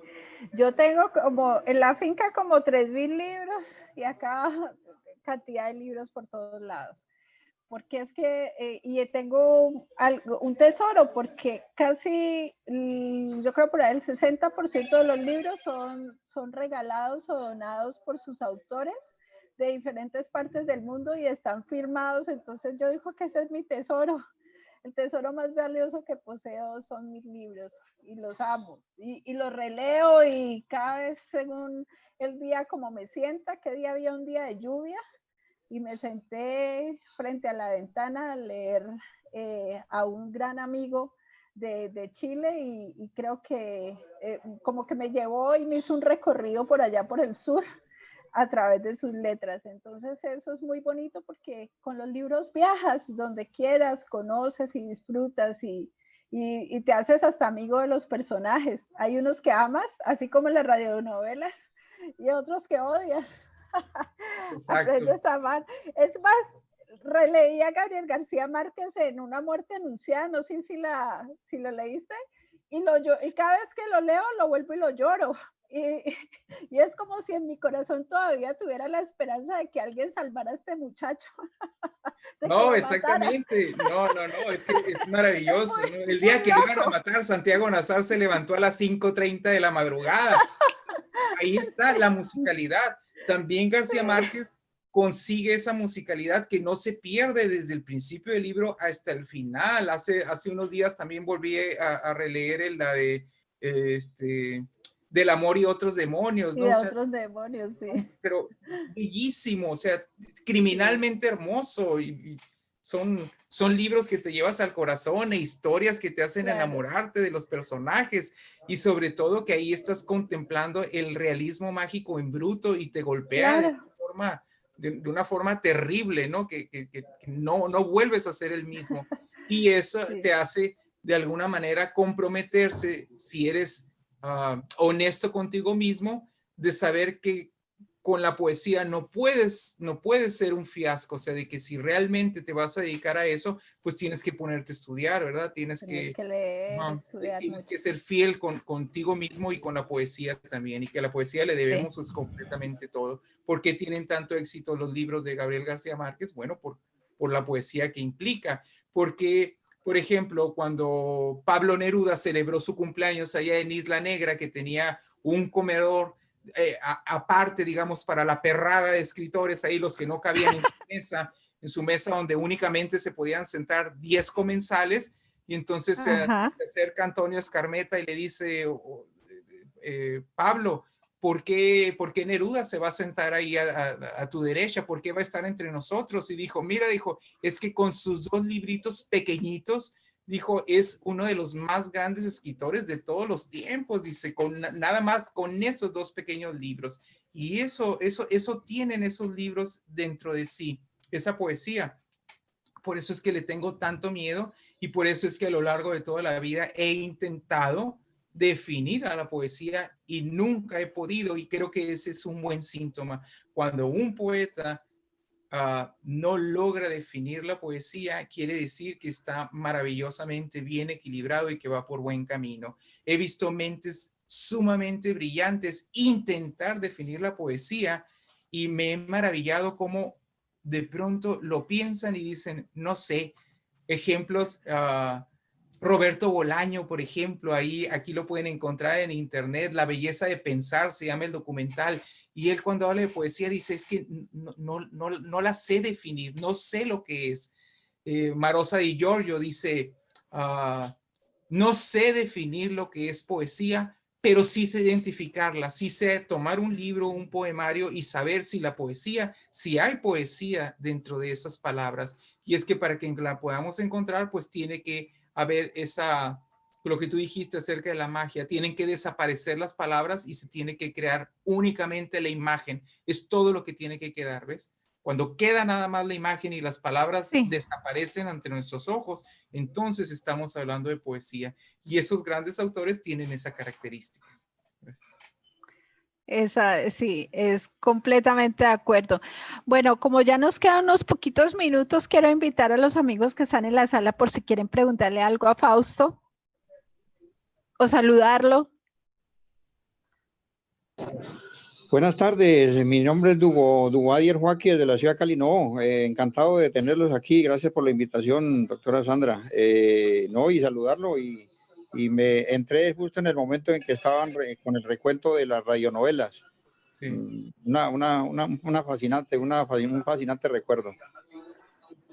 Yo tengo como en la finca como 3.000 libros, y acá cantidad de libros por todos lados. porque es que, y tengo un tesoro, porque casi, yo creo por ahí el 60% de los libros son regalados o donados por sus autores de diferentes partes del mundo y están firmados, entonces yo digo que ese es mi tesoro. El tesoro más valioso que poseo son mis libros y los amo y los releo y cada vez según el día como me sienta, qué día había un día de lluvia y me senté frente a la ventana a leer a un gran amigo de Chile y creo que como que me llevó y me hizo un recorrido por allá por el sur a través de sus letras. Entonces eso es muy bonito porque con los libros viajas donde quieras, conoces y disfrutas y te haces hasta amigo de los personajes. Hay unos que amas, así como en las radionovelas, y otros que odias. Exacto. Aprendes a amar. Es más, releí a Gabriel García Márquez en Una muerte anunciada, no sé si lo leíste, y cada vez que lo leo lo vuelvo y lo lloro. Y es como si en mi corazón todavía tuviera la esperanza de que alguien salvara a este muchacho, de que No, lo matara. exactamente. No, no, no, es que es maravilloso, ¿no? El Muy día que lo iban a loco. matar, Santiago Nazar se levantó a las 5:30 de la madrugada. Ahí está la musicalidad. También García Sí, Márquez consigue esa musicalidad que no se pierde desde el principio del libro hasta el final. Hace unos días también volví a releer la de del amor y otros demonios, y ¿no? O de sea, otros demonios, sí. pero bellísimo, o sea, criminalmente hermoso y son libros que te llevas al corazón e historias que te hacen Claro, enamorarte de los personajes y sobre todo que ahí estás contemplando el realismo mágico en bruto y te golpea claro. de una forma terrible, ¿no? Que no vuelves a ser el mismo y eso Sí. te hace de alguna manera comprometerse si eres honesto contigo mismo de saber que con la poesía no puedes ser un fiasco, o sea, de que si realmente te vas a dedicar a eso, pues tienes que ponerte a estudiar, ¿verdad? Tienes que leer, estudiar Tienes mucho. que ser fiel contigo mismo y con la poesía también, y que a la poesía le Sí. debemos pues completamente todo. ¿Por qué tienen tanto éxito los libros de Gabriel García Márquez? Bueno, por la poesía que implica, porque por ejemplo, cuando Pablo Neruda celebró su cumpleaños allá en Isla Negra, que tenía un comedor aparte, digamos, para la perrada de escritores, ahí los que no cabían en su mesa donde únicamente se podían sentar 10 comensales, y entonces Ajá. se acerca Antonio Escarmeta y le dice, Pablo, ¿por qué Neruda se va a sentar ahí a tu derecha? ¿Por qué va a estar entre nosotros? Y dijo, mira, dijo, es que con sus dos libritos pequeñitos, dijo, es uno de los más grandes escritores de todos los tiempos, dice, con nada más con esos dos pequeños libros. Y eso tienen esos libros dentro de sí, esa poesía. Por eso es que le tengo tanto miedo y por eso es que a lo largo de toda la vida he intentado definir a la poesía y nunca he podido, y creo que ese es un buen síntoma. Cuando un poeta no logra definir la poesía, quiere decir que está maravillosamente bien equilibrado y que va por buen camino. He visto mentes sumamente brillantes intentar definir la poesía y me he maravillado cómo de pronto lo piensan y dicen, no sé, ejemplos, Roberto Bolaño, por ejemplo, aquí lo pueden encontrar en internet, La belleza de pensar, se llama el documental, y él cuando habla de poesía dice, es que no la sé definir, no sé lo que es. Marosa Di Giorgio dice, no sé definir lo que es poesía, pero sí sé identificarla, sí sé tomar un libro, un poemario y saber si hay poesía dentro de esas palabras. Y es que para que la podamos encontrar, pues tiene que haber lo que tú dijiste acerca de la magia, tienen que desaparecer las palabras y se tiene que crear únicamente la imagen. Es todo lo que tiene que quedar, ¿ves? Cuando queda nada más la imagen y las palabras Sí. desaparecen ante nuestros ojos, entonces estamos hablando de poesía. Y esos grandes autores tienen esa característica. Sí, es completamente de acuerdo. Bueno, como ya nos quedan unos poquitos minutos, quiero invitar a los amigos que están en la sala por si quieren preguntarle algo a Fausto o saludarlo. Buenas tardes, mi nombre es Dugo Adier Joaquín desde la ciudad de Cali. No, encantado de tenerlos aquí. Gracias por la invitación, doctora Sandra. No, y saludarlo y me entré justo en el momento en que estaban con el recuento de las radionovelas. Sí. Una fascinante, un fascinante recuerdo.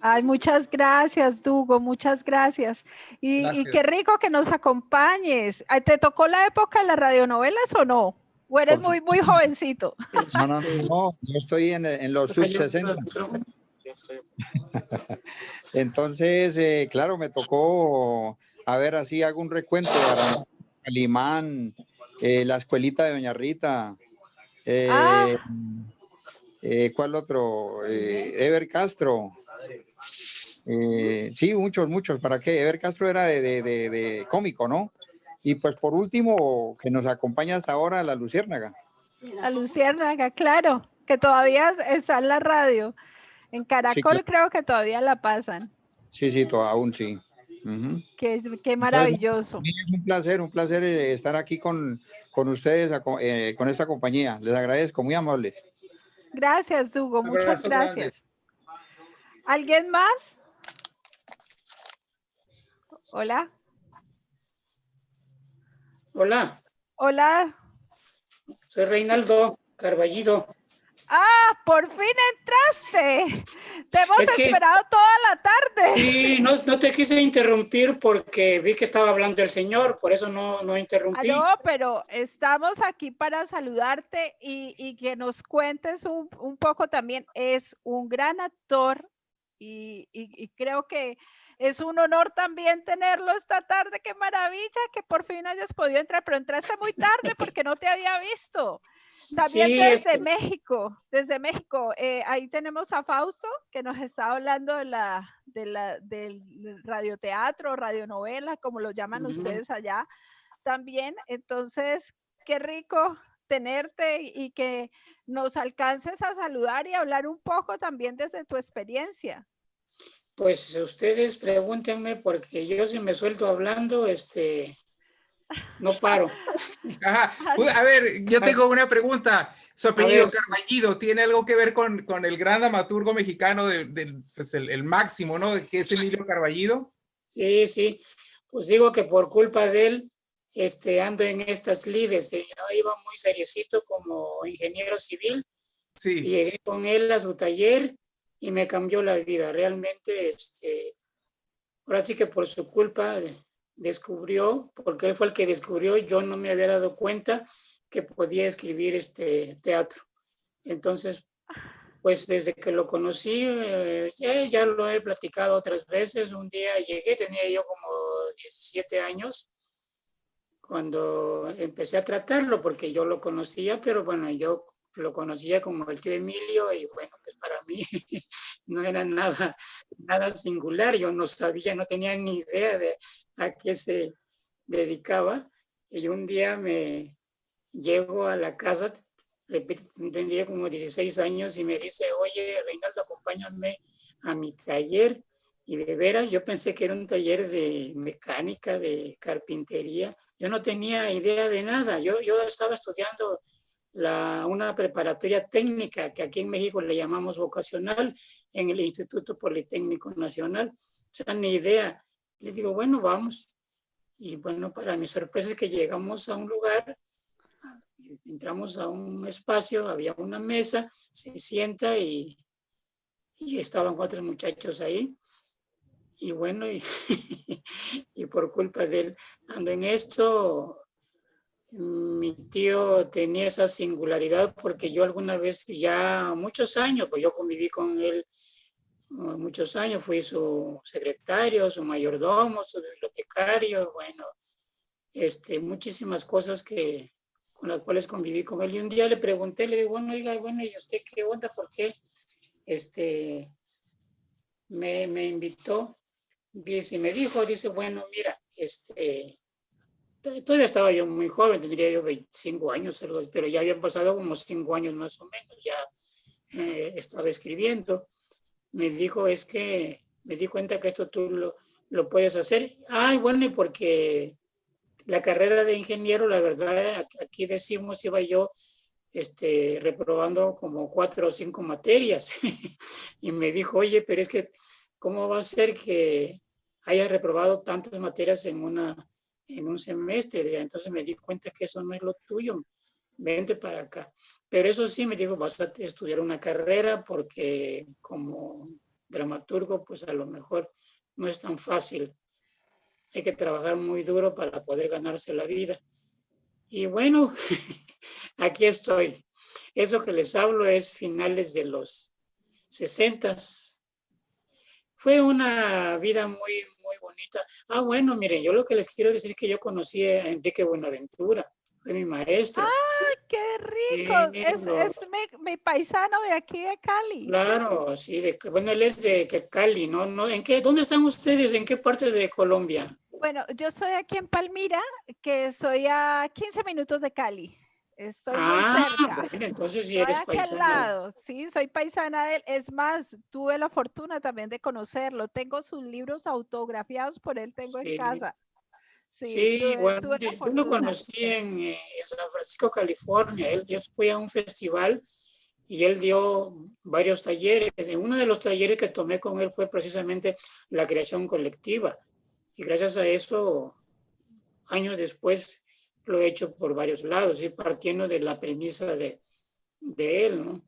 Ay, muchas gracias, Dugo, muchas gracias. Y qué Gracias. rico que nos acompañes. Ay, ¿te tocó la época de las radionovelas o no? ¿O eres muy, muy jovencito? No, yo estoy en los sub 60. Entonces, claro, me tocó, a ver, así hago un recuento de Calimán, la escuelita de Doña Rita, ¿cuál otro? Ever Castro. Sí, muchos. ¿Para qué? Ever Castro era de cómico, ¿no? Y pues por último, que nos acompaña hasta ahora, la Luciérnaga. La Luciérnaga, claro, que todavía está en la radio. En Sí, Caracol claro. creo que todavía la pasan. Sí, aún sí. Uh-huh. Qué Entonces, maravilloso. es un placer estar aquí con ustedes, con esta compañía. Les agradezco, muy amables. Gracias, Hugo, Un muchas abrazo grande. gracias. ¿Alguien más? Hola. Hola, Hola. soy Reinaldo Carballido. Ah, por fin entraste. Te hemos Es que- esperado toda la tarde. Sí, no te quise interrumpir porque vi que estaba hablando el señor, por eso no Ah, interrumpí. no, pero estamos aquí para saludarte y que nos cuentes un poco también. Es un gran actor y creo que es un honor también tenerlo esta tarde. Qué maravilla que por fin hayas podido entrar, pero entraste muy tarde porque no te había visto. También Sí, desde México, ahí tenemos a Fausto que nos está hablando del radioteatro, radionovela, como lo llaman ustedes allá también. Entonces, qué rico tenerte y que nos alcances a saludar y hablar un poco también desde tu experiencia. pues ustedes pregúntenme porque yo si me suelto hablando, no paro. Ajá. A ver, yo tengo una pregunta. Su apellido, Carballido, ¿tiene algo que ver con el gran dramaturgo mexicano pues el máximo, ¿no? Que es Emilio Carballido. Sí, pues digo que por culpa de él, ando en estas lides. Yo iba muy seriecito como ingeniero civil. Sí. Y llegué con él a su taller y me cambió la vida. Realmente, ahora sí que por su culpa descubrió, porque él fue el que descubrió, yo no me había dado cuenta que podía escribir teatro. Entonces, pues desde que lo conocí, ya lo he platicado otras veces. Un día llegué, tenía yo como 17 años, cuando empecé a tratarlo, porque yo lo conocía, pero bueno, yo lo conocía como el tío Emilio y bueno, pues para mí no era nada singular. Yo no sabía, no tenía ni idea de a qué se dedicaba. Y un día me llego a la casa, repito, tendría como 16 años y me dice, oye, Reinaldo, acompáñame a mi taller. Y de veras, yo pensé que era un taller de mecánica, de carpintería. Yo no tenía idea de nada. Yo estaba estudiando una preparatoria técnica que aquí en México le llamamos vocacional en el Instituto Politécnico Nacional. O sea, ni idea. Les digo, bueno, vamos. Y bueno, para mi sorpresa es que llegamos a un lugar, entramos a un espacio, había una mesa, se sienta y estaban 4 muchachos ahí. Y bueno, y por culpa de él ando en esto. Mi tío tenía esa singularidad porque yo alguna vez, ya muchos años, pues yo conviví con él muchos años, fui su secretario, su mayordomo, su bibliotecario, bueno, muchísimas cosas con las cuales conviví con él. Y un día le pregunté, le digo, bueno, oiga, bueno, ¿y usted qué onda? ¿Por qué me invitó? Dice, me dijo, dice, bueno, mira, todavía estaba yo muy joven, tendría yo 25 años, pero ya habían pasado como 5 años más o menos, ya estaba escribiendo. Me dijo, me di cuenta que esto tú lo puedes hacer. Ay, bueno, y porque la carrera de ingeniero, la verdad, aquí decimos, iba yo reprobando como 4 o 5 materias. Y me dijo, oye, pero es que, ¿cómo va a ser que haya reprobado tantas materias en un semestre? Entonces me di cuenta que eso no es lo tuyo, vente para acá. Pero eso sí, me dijo, vas a estudiar una carrera porque como dramaturgo, pues a lo mejor no es tan fácil. Hay que trabajar muy duro para poder ganarse la vida. Y bueno, aquí estoy. Eso que les hablo es finales de los 60. Fue una vida muy, muy bonita. Bueno, miren, yo lo que les quiero decir es que yo conocí a Enrique Buenaventura, fue mi maestro. ¡Ay, qué rico! Es mi paisano de aquí de Cali. Claro, sí, bueno, él es de Cali, ¿no? ¿Dónde están ustedes? ¿En qué parte de Colombia? Bueno, yo soy aquí en Palmira, que soy a 15 minutos de Cali. Estoy muy cerca. Bueno, entonces sí Estoy eres aquí al paisano. lado, sí, soy paisana de él. Es más, tuve la fortuna también de conocerlo. Tengo sus libros autografiados por él, tengo en Sí, casa. Sí, sí, bueno, tuve la yo lo fortuna. conocí en San Francisco, California. Yo fui a un festival y él dio varios talleres. Uno de los talleres que tomé con él fue precisamente la creación colectiva. Y gracias a eso, años después, lo he hecho por varios lados, y partiendo de la premisa de él, ¿no?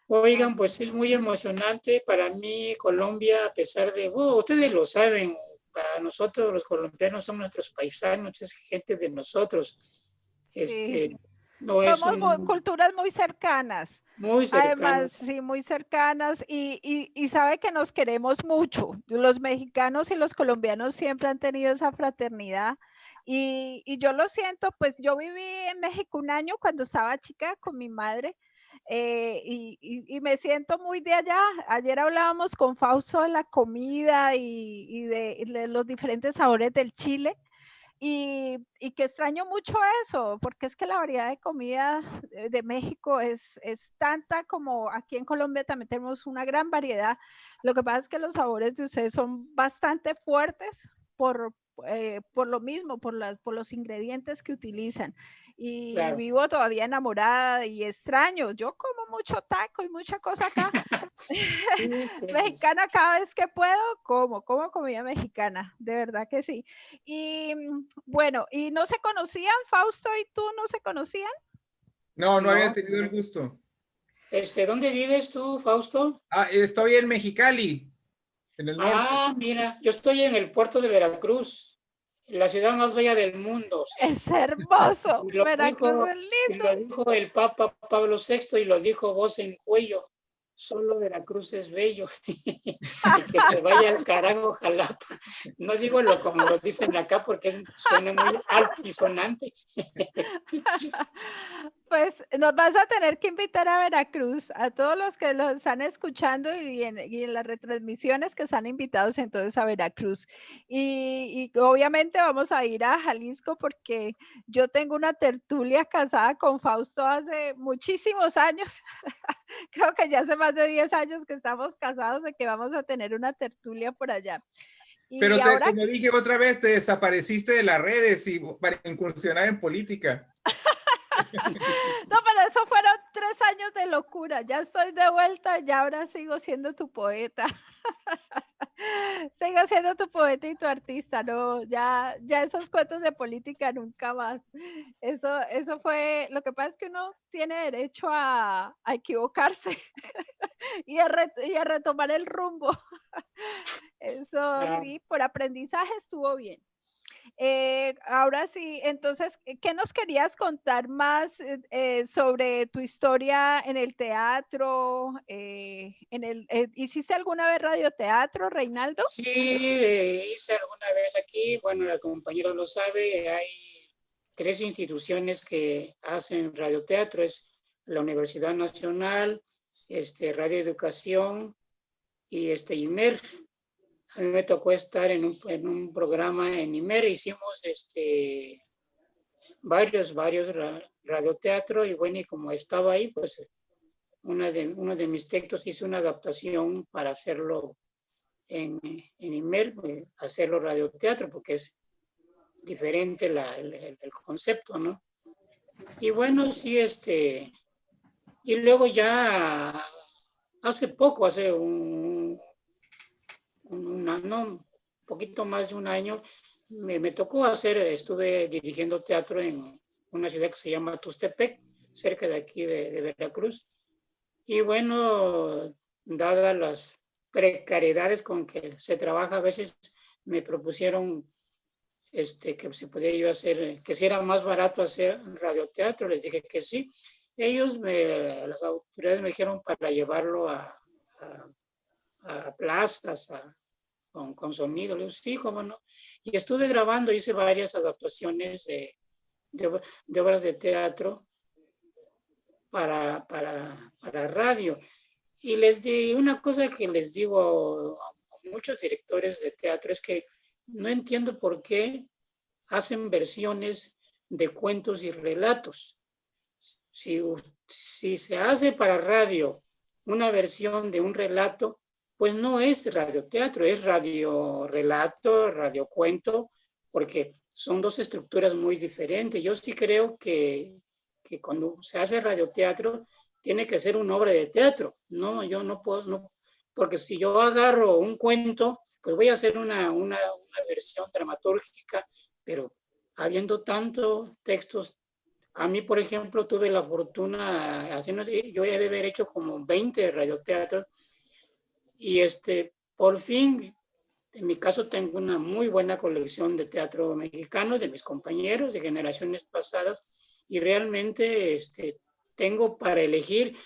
Oigan, pues es muy emocionante para mí Colombia, a pesar de, ustedes lo saben, para nosotros los colombianos son nuestros paisanos, es gente de nosotros. Sí. No es Somos culturas muy cercanas. muy Además, cercanos. sí, muy cercanas y sabe que nos queremos mucho. Los mexicanos y los colombianos siempre han tenido esa fraternidad y yo lo siento, pues yo viví en México un año cuando estaba chica con mi madre y me siento muy de allá. Ayer hablábamos con Fausto de la comida y de los diferentes sabores del Chile. Y que extraño mucho eso, porque es que la variedad de comida de México es tanta como aquí en Colombia también tenemos una gran variedad. Lo que pasa es que los sabores de ustedes son bastante fuertes por lo mismo, por los ingredientes que utilizan. Y Claro. vivo todavía enamorada y extraño. Yo como mucho taco y mucha cosa acá. Sí, sí, sí. Mexicana cada vez que puedo, como comida mexicana, de verdad que sí. Y bueno, ¿y no se conocían? Fausto y tú no se conocían? No, no había No. tenido el gusto. ¿Dónde vives tú, Fausto? Estoy en Mexicali, en el norte. Mira, yo estoy en el puerto de Veracruz, la ciudad más bella del mundo. Es hermoso, Y lo Veracruz dijo, es lindo. el Papa Pablo VI y lo dijo voz en cuello. Solo Veracruz es bello. Y que se vaya al carajo Jalapa. No digo como lo dicen acá porque suena muy altisonante. Pues nos vas a tener que invitar a Veracruz, a todos los que los están escuchando y en las retransmisiones que están invitados entonces a Veracruz. Y obviamente vamos a ir a Jalisco porque yo tengo una tertulia casada con Fausto hace muchísimos años. Creo que ya hace más de 10 años que estamos casados de que vamos a tener una tertulia por allá. Y Pero ahora como dije otra vez, te desapareciste de las redes y para incursionar en política. no, pero eso fueron 3 años de locura. Ya estoy de vuelta, ya ahora sigo siendo tu poeta. Sigo siendo tu poeta y tu artista, no, ya esos cuentos de política nunca más. Eso fue, lo que pasa es que uno tiene derecho a equivocarse y a retomar el rumbo. Eso Ah, sí, por aprendizaje estuvo bien. Ahora sí, entonces, ¿qué nos querías contar más sobre tu historia en el teatro? ¿Hiciste alguna vez radioteatro, Reinaldo? sí, hice alguna vez aquí, bueno, la compañera lo sabe, hay 3 instituciones que hacen radioteatro, es la Universidad Nacional, Radio Educación y IMER. A mí me tocó estar en un programa en IMER, hicimos varios radioteatro y bueno, y como estaba ahí, pues uno de mis textos hice una adaptación para hacerlo en IMER, hacerlo radioteatro, porque es diferente el concepto, ¿no? Y bueno, sí, y luego ya hace poco, no, un poquito más de un año, me tocó estuve dirigiendo teatro en una ciudad que se llama Tustepec, cerca de aquí de Veracruz. Y bueno, dadas las precariedades con que se trabaja, a veces me propusieron que si podía yo hacer, que si era más barato hacer radioteatro, les dije que sí. Las autoridades me dijeron para llevarlo a plazas, con sonido. Le digo, sí, cómo no. Y estuve grabando, hice varias adaptaciones de obras de teatro para radio. Y les di una cosa que les digo a muchos directores de teatro, es que no entiendo por qué hacen versiones de cuentos y relatos. Si se hace para radio una versión de un relato, pues no es radioteatro, es radiorelato, radiocuento, porque son dos estructuras muy diferentes. Yo sí creo que cuando se hace radioteatro tiene que ser una obra de teatro. No, yo no puedo, no, porque si yo agarro un cuento, pues voy a hacer una versión dramatúrgica, pero habiendo tantos textos. A mí, por ejemplo, tuve la fortuna, yo ya de haber hecho como 20 radioteatros y por fin, en mi caso tengo una muy buena colección de teatro mexicano de mis compañeros de generaciones pasadas y realmente tengo para elegir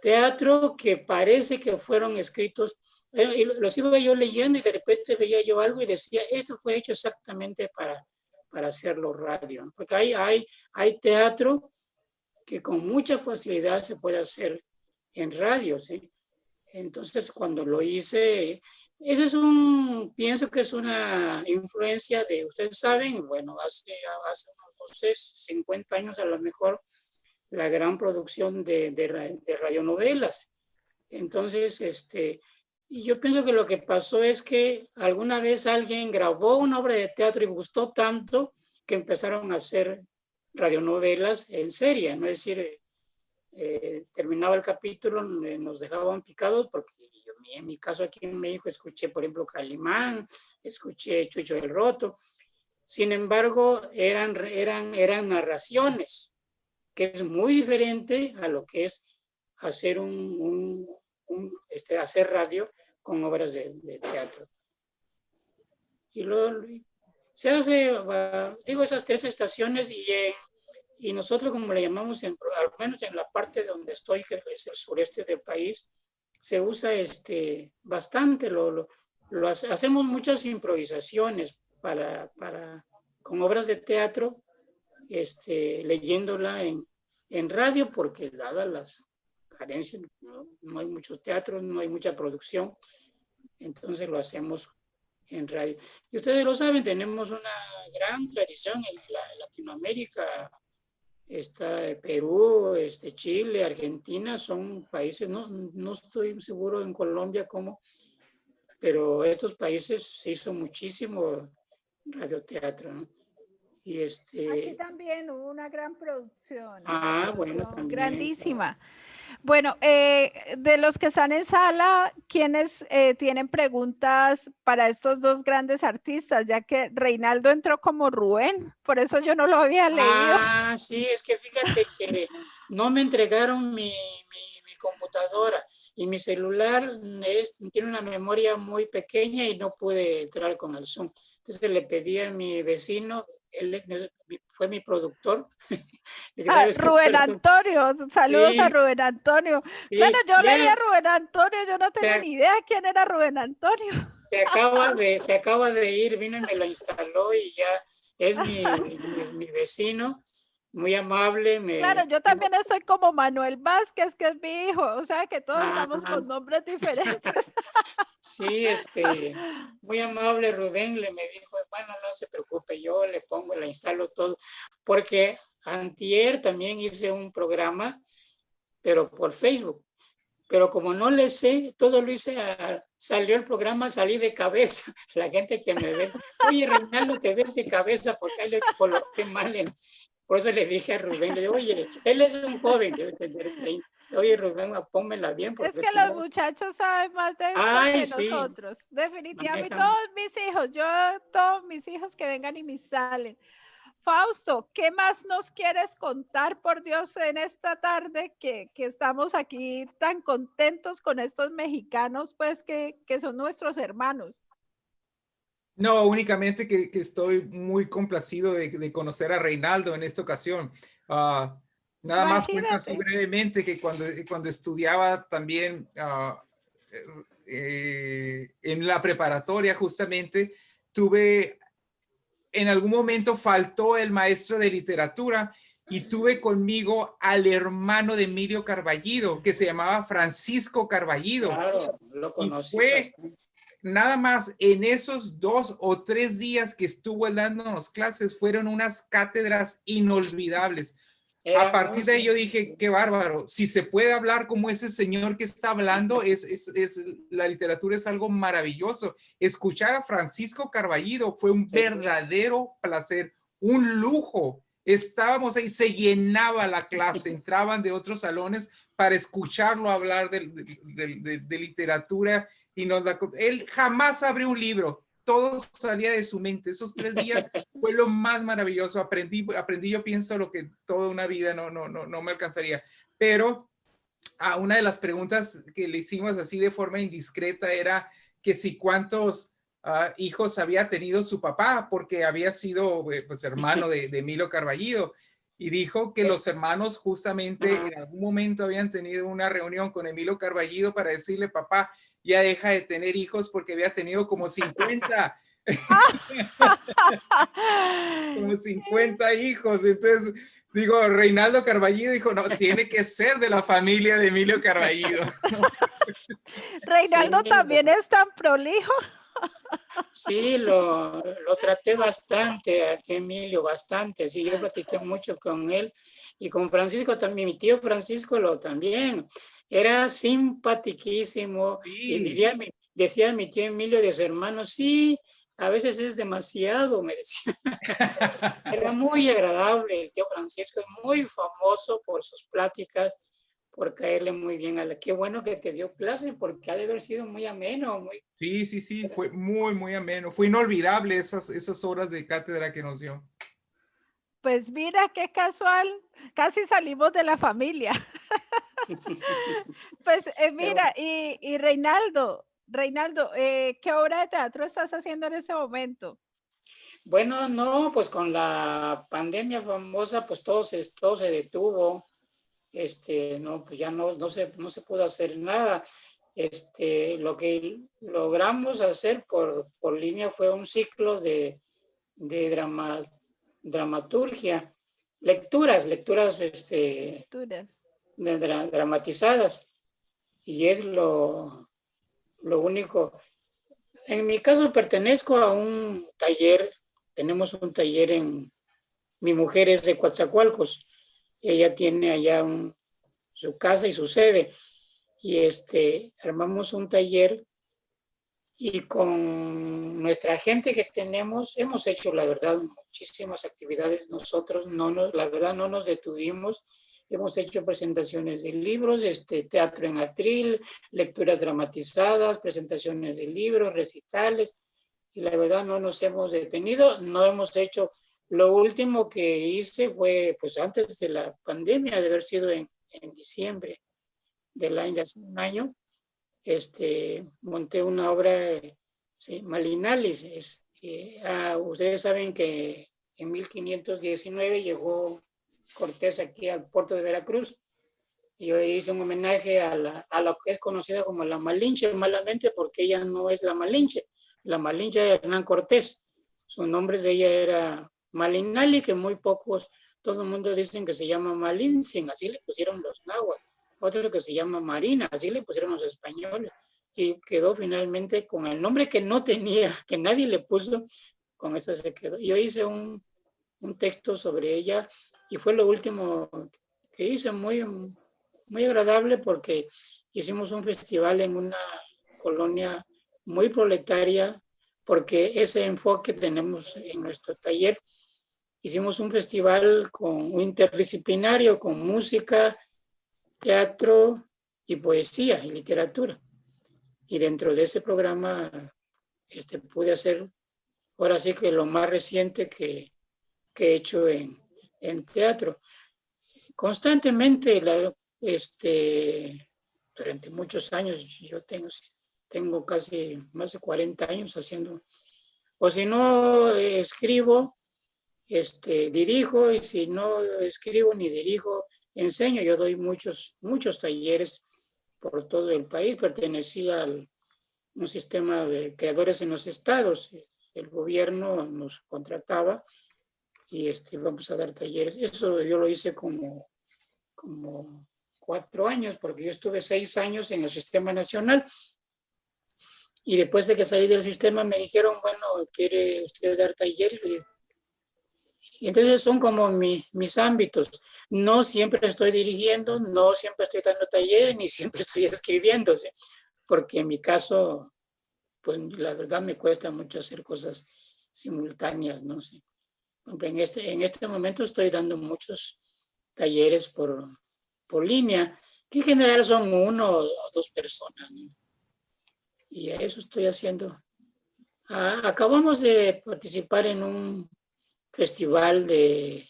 teatro que parece que fueron escritos, y los iba yo leyendo y de repente veía yo algo y decía, esto fue hecho exactamente para hacerlo radio, porque hay teatro que con mucha facilidad se puede hacer en radio, ¿sí? Entonces, cuando lo hice, pienso que es una influencia de, ustedes saben, bueno, hace unos 12, 50 años a lo mejor, la gran producción de radionovelas. Entonces, y yo pienso que lo que pasó es que alguna vez alguien grabó una obra de teatro y gustó tanto que empezaron a hacer radionovelas en serie, ¿no? Es decir, terminaba el capítulo, nos dejaban picados, porque en mi caso aquí en México escuché, por ejemplo, Calimán, escuché Chucho del Roto. Sin embargo, eran narraciones, que es muy diferente a lo que es hacer hacer radio con obras de teatro. Y luego se hace, digo, esas 3 estaciones y nosotros, como le llamamos, al menos en la parte donde estoy, que es el sureste del país, se usa bastante, hacemos muchas improvisaciones con obras de teatro, leyéndola en radio, porque dadas las carencias, no hay muchos teatros, no hay mucha producción, entonces lo hacemos en radio. Y ustedes lo saben, tenemos una gran tradición en Latinoamérica. Está Perú, Chile, Argentina, son países, no estoy seguro en Colombia cómo, pero estos países se hizo muchísimo radioteatro, ¿no? Y Aquí también hubo una gran producción, bueno, también, grandísima. Bueno, de los que están en sala, ¿quiénes tienen preguntas para estos dos grandes artistas? Ya que Reinaldo entró como Rubén, por eso yo no lo había leído. Sí, es que fíjate que no me entregaron mi computadora y mi celular tiene una memoria muy pequeña y no pude entrar con el Zoom. Entonces le pedí a mi vecino, él fue mi productor. Rubén Antonio, saludos a Rubén Antonio. Sí, bueno, yo leía a Rubén Antonio, yo no tenía ni idea quién era Rubén Antonio. Se acaba de ir, vino y me lo instaló y ya es mi vecino, muy amable. Claro, yo también estoy como Manuel Vázquez, que es mi hijo, o sea que todos estamos con nombres diferentes. Sí, muy amable Rubén, me dijo, bueno, no se preocupe, yo le instalo todo, porque antier también hice un programa, pero por Facebook, pero como no le sé, todo lo hice, salió el programa, salí de cabeza, la gente que me ve, oye Reinaldo, te ves de cabeza porque ahí le coloqué mal Por eso le dije a Rubén, le digo, oye, él es un joven, debe tener 30. Oye, Rubén, pónmela bien, Es porque que si los no, muchachos saben más de esto ay, que sí, nosotros. Definitivamente, manejan. todos mis hijos que vengan y me salen. Fausto, ¿qué más nos quieres contar, por Dios, en esta tarde que estamos aquí tan contentos con estos mexicanos, pues que son nuestros hermanos? No, únicamente que estoy muy complacido de conocer a Reinaldo en esta ocasión. Nada más cuento así Imagínate. brevemente que cuando estudiaba también en la preparatoria, justamente, en algún momento faltó el maestro de literatura y tuve conmigo al hermano de Emilio Carballido, que se llamaba Francisco Carballido. Claro, lo Y conocí fue bastante. nada más en esos 2 o 3 días que estuvo dándonos clases, fueron unas cátedras inolvidables. A Era muy partir de ahí yo dije, sencillo. qué bárbaro, si se puede hablar como ese señor que está hablando, la literatura es algo maravilloso. Escuchar a Francisco Carballido fue un Sí, verdadero placer, un lujo. Estábamos ahí, se llenaba la clase, entraban de otros salones para escucharlo hablar de literatura y él jamás abrió un libro, todo salía de su mente. Esos 3 días fue lo más maravilloso. Aprendí, yo pienso lo que toda una vida no me alcanzaría. Pero una de las preguntas que le hicimos así de forma indiscreta era que si cuántos hijos había tenido su papá, porque había sido pues hermano de Emilio Carballido. Y dijo que los hermanos justamente en algún momento habían tenido una reunión con Emilio Carballido para decirle, papá, ya deja de tener hijos porque había tenido como 50. Como 50 hijos. Entonces, digo, Reinaldo Carballido dijo, no, tiene que ser de la familia de Emilio Carballido. sí, Reinaldo también es tan prolijo. sí, lo traté bastante, a Emilio, bastante. Sí, yo platiqué mucho con él y con Francisco también. Mi tío Francisco también era simpaticísimo y Sí, decía mi tío Emilio de su hermano, sí, a veces es demasiado, me decía. Era muy agradable el tío Francisco, muy famoso por sus pláticas, por caerle muy bien a la. Qué bueno que te dio clase porque ha de haber sido muy ameno, muy. sí, fue muy, muy ameno. Fue inolvidable esas horas de cátedra que nos dio. Pues mira qué casual, casi salimos de la familia. Pues mira, y Reinaldo, ¿qué obra de teatro estás haciendo en ese momento? Bueno, no, pues con la pandemia famosa, pues todo se detuvo. No, pues ya no se pudo hacer nada. Lo que logramos hacer por línea fue un ciclo de dramaturgia, lecturas, Lecturas. dramatizadas. Y es lo único. En mi caso pertenezco a un taller, tenemos un taller mi mujer es de Coatzacoalcos, ella tiene allá su casa y su sede, y armamos un taller y con nuestra gente que tenemos, hemos hecho la verdad muchísimas actividades, nosotros la verdad no nos detuvimos, hemos hecho presentaciones de libros, teatro en atril, lecturas dramatizadas, presentaciones de libros, recitales, y la verdad no nos hemos detenido, no hemos hecho, lo último que hice fue pues antes de la pandemia, de haber sido en diciembre del año, hace un año, monté una obra, sí, Malinalis. Ustedes saben que en 1519 llegó Cortés aquí al puerto de Veracruz y yo hice un homenaje a lo que es conocida como la Malinche, malamente porque ella no es la Malinche de Hernán Cortés. Su nombre de ella era Malinali, que muy pocos, todo el mundo dicen que se llama Malintzin, así le pusieron los náhuatl. Otro que se llama Marina, así le pusieron los españoles. Y quedó finalmente con el nombre que no tenía, que nadie le puso, con eso se quedó. Yo hice un texto sobre ella y fue lo último que hice, muy, muy agradable porque hicimos un festival en una colonia muy proletaria, porque ese enfoque tenemos en nuestro taller hicimos un festival un interdisciplinario con música, teatro y poesía y literatura. Y dentro de ese programa pude hacer, ahora sí que lo más reciente que he hecho en teatro. Constantemente, durante muchos años, yo tengo casi más de 40 años haciendo, o si no escribo, dirijo, y si no escribo ni dirijo, enseño. Yo doy muchos talleres por todo el país. Pertenecí a un sistema de creadores en los estados. El gobierno nos contrataba y vamos a dar talleres. Eso yo lo hice como 4 años, porque yo estuve 6 años en el sistema nacional. Y después de que salí del sistema me dijeron, bueno, ¿quiere usted dar talleres? Y entonces son como mis ámbitos. No siempre estoy dirigiendo, no siempre estoy dando talleres, ni siempre estoy escribiendo, ¿sí? Porque en mi caso, pues la verdad me cuesta mucho hacer cosas simultáneas, ¿no? Sí. En este momento estoy dando muchos talleres por línea, que en general son 1 o 2 personas, ¿no? Y a eso estoy haciendo. Acabamos de participar en un festival del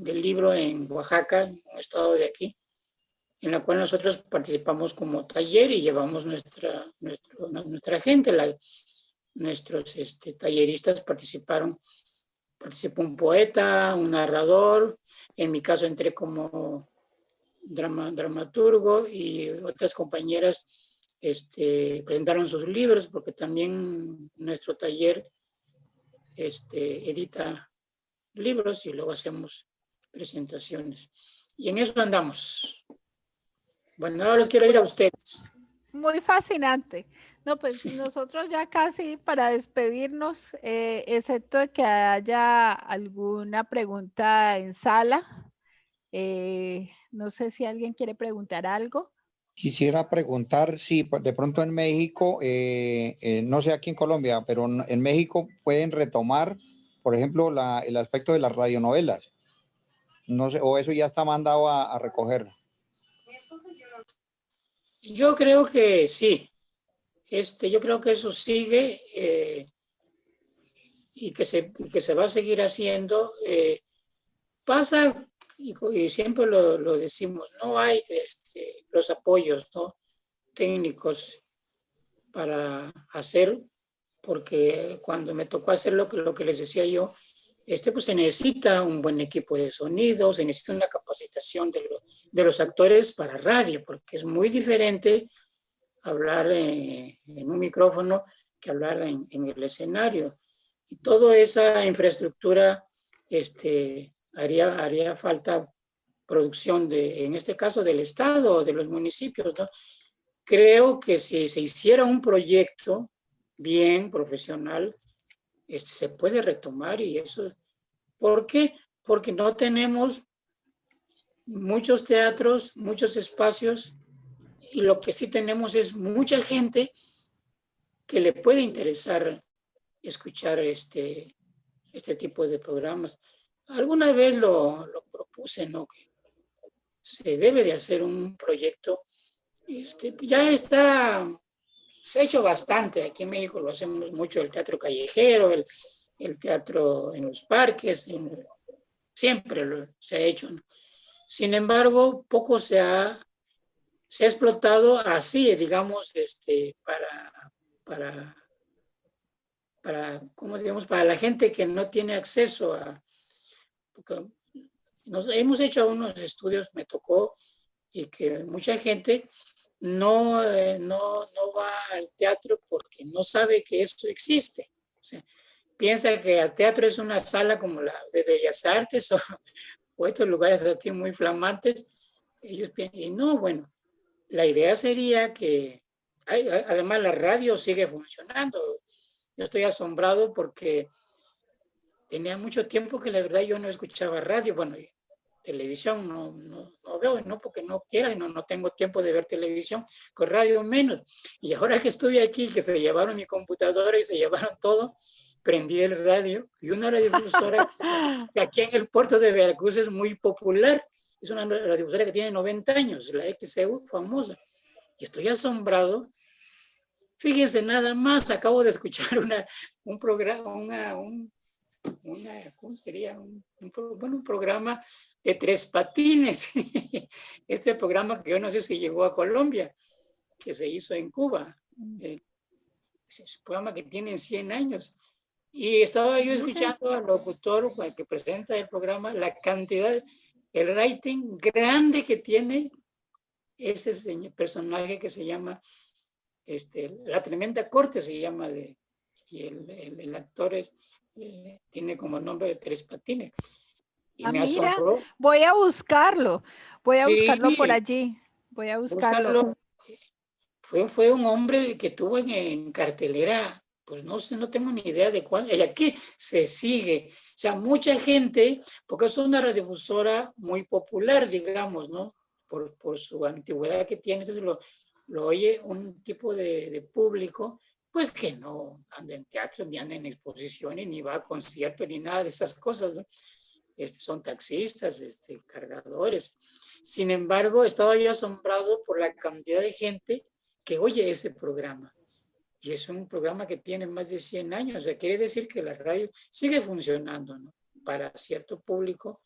libro en Oaxaca, un estado de aquí, en la cual nosotros participamos como taller y llevamos nuestra gente. Nuestros talleristas participó un poeta, un narrador. En mi caso entré como dramaturgo, y otras compañeras presentaron sus libros, porque también nuestro taller edita libros y luego hacemos presentaciones. Y en eso andamos. Bueno, ahora los quiero ir a ustedes. Muy fascinante. No, pues nosotros ya casi para despedirnos, excepto de que haya alguna pregunta en sala. No sé si alguien quiere preguntar algo. Quisiera preguntar si de pronto en México, no sé aquí en Colombia, pero en México pueden retomar, por ejemplo, el aspecto de las radionovelas. No sé, o eso ya está mandado a recoger. Yo creo que sí. Yo creo que eso sigue y que se va a seguir haciendo. Pasa, y siempre lo decimos, no hay los apoyos, ¿no?, técnicos para hacer, porque cuando me tocó hacer lo que les decía yo, pues se necesita un buen equipo de sonido, se necesita una capacitación de los actores para radio, porque es muy diferente hablar en un micrófono que hablar en el escenario. Y toda esa infraestructura haría falta producción en este caso, del Estado o de los municipios, ¿no? Creo que si se hiciera un proyecto bien profesional, se puede retomar. Y eso, ¿por qué? Porque no tenemos muchos teatros, muchos espacios, y lo que sí tenemos es mucha gente que le puede interesar escuchar este tipo de programas. Alguna vez lo propuse, ¿no?, que se debe de hacer un proyecto. Ya se ha hecho bastante. Aquí en México lo hacemos mucho, el teatro callejero, el teatro en los parques, siempre se ha hecho, ¿no? Sin embargo, poco se ha explotado así, digamos, ¿cómo digamos? Para la gente que no tiene acceso porque hemos hecho unos estudios, me tocó, y que mucha gente no va al teatro porque no sabe que eso existe. O sea, piensa que el teatro es una sala como la de Bellas Artes o estos lugares así muy flamantes. Ellos piensan, y no, bueno, la idea sería que, además la radio sigue funcionando. Yo estoy asombrado porque tenía mucho tiempo que la verdad yo no escuchaba radio. Bueno, televisión no veo, no porque no quiera, no tengo tiempo de ver televisión, con radio menos. Y ahora que estuve aquí, que se llevaron mi computadora y se llevaron todo, prendí el radio y una radiodifusora que aquí en el puerto de Veracruz es muy popular. Es una radiodifusora que tiene 90 años, la XEU, famosa. Y estoy asombrado. Fíjense nada más, acabo de escuchar un programa, ¿cómo sería? Un programa de Tres Patines. Este programa que yo no sé si llegó a Colombia, que se hizo en Cuba. Es un programa que tiene 100 años. Y estaba yo escuchando al locutor que presenta el programa, la cantidad, el rating grande que tiene ese personaje que se llama La Tremenda Corte, se llama, y el actor tiene como nombre de Tres Patines. Y me mira, asombró. voy a buscarlo Sí, por allí, voy a buscarlo. búscalo. Fue un hombre que tuvo en cartelera, pues no sé, no tengo ni idea de cuál, y aquí se sigue. O sea, mucha gente, porque es una radiodifusora muy popular, digamos, ¿no? Por su antigüedad que tiene, entonces lo oye un tipo de público, pues que no anda en teatro, ni anda en exposiciones, ni va a conciertos, ni nada de esas cosas, ¿no? Son taxistas, cargadores. Sin embargo, estaba yo asombrado por la cantidad de gente que oye ese programa. Y es un programa que tiene más de 100 años. O sea, quiere decir que la radio sigue funcionando, ¿no? Para cierto público,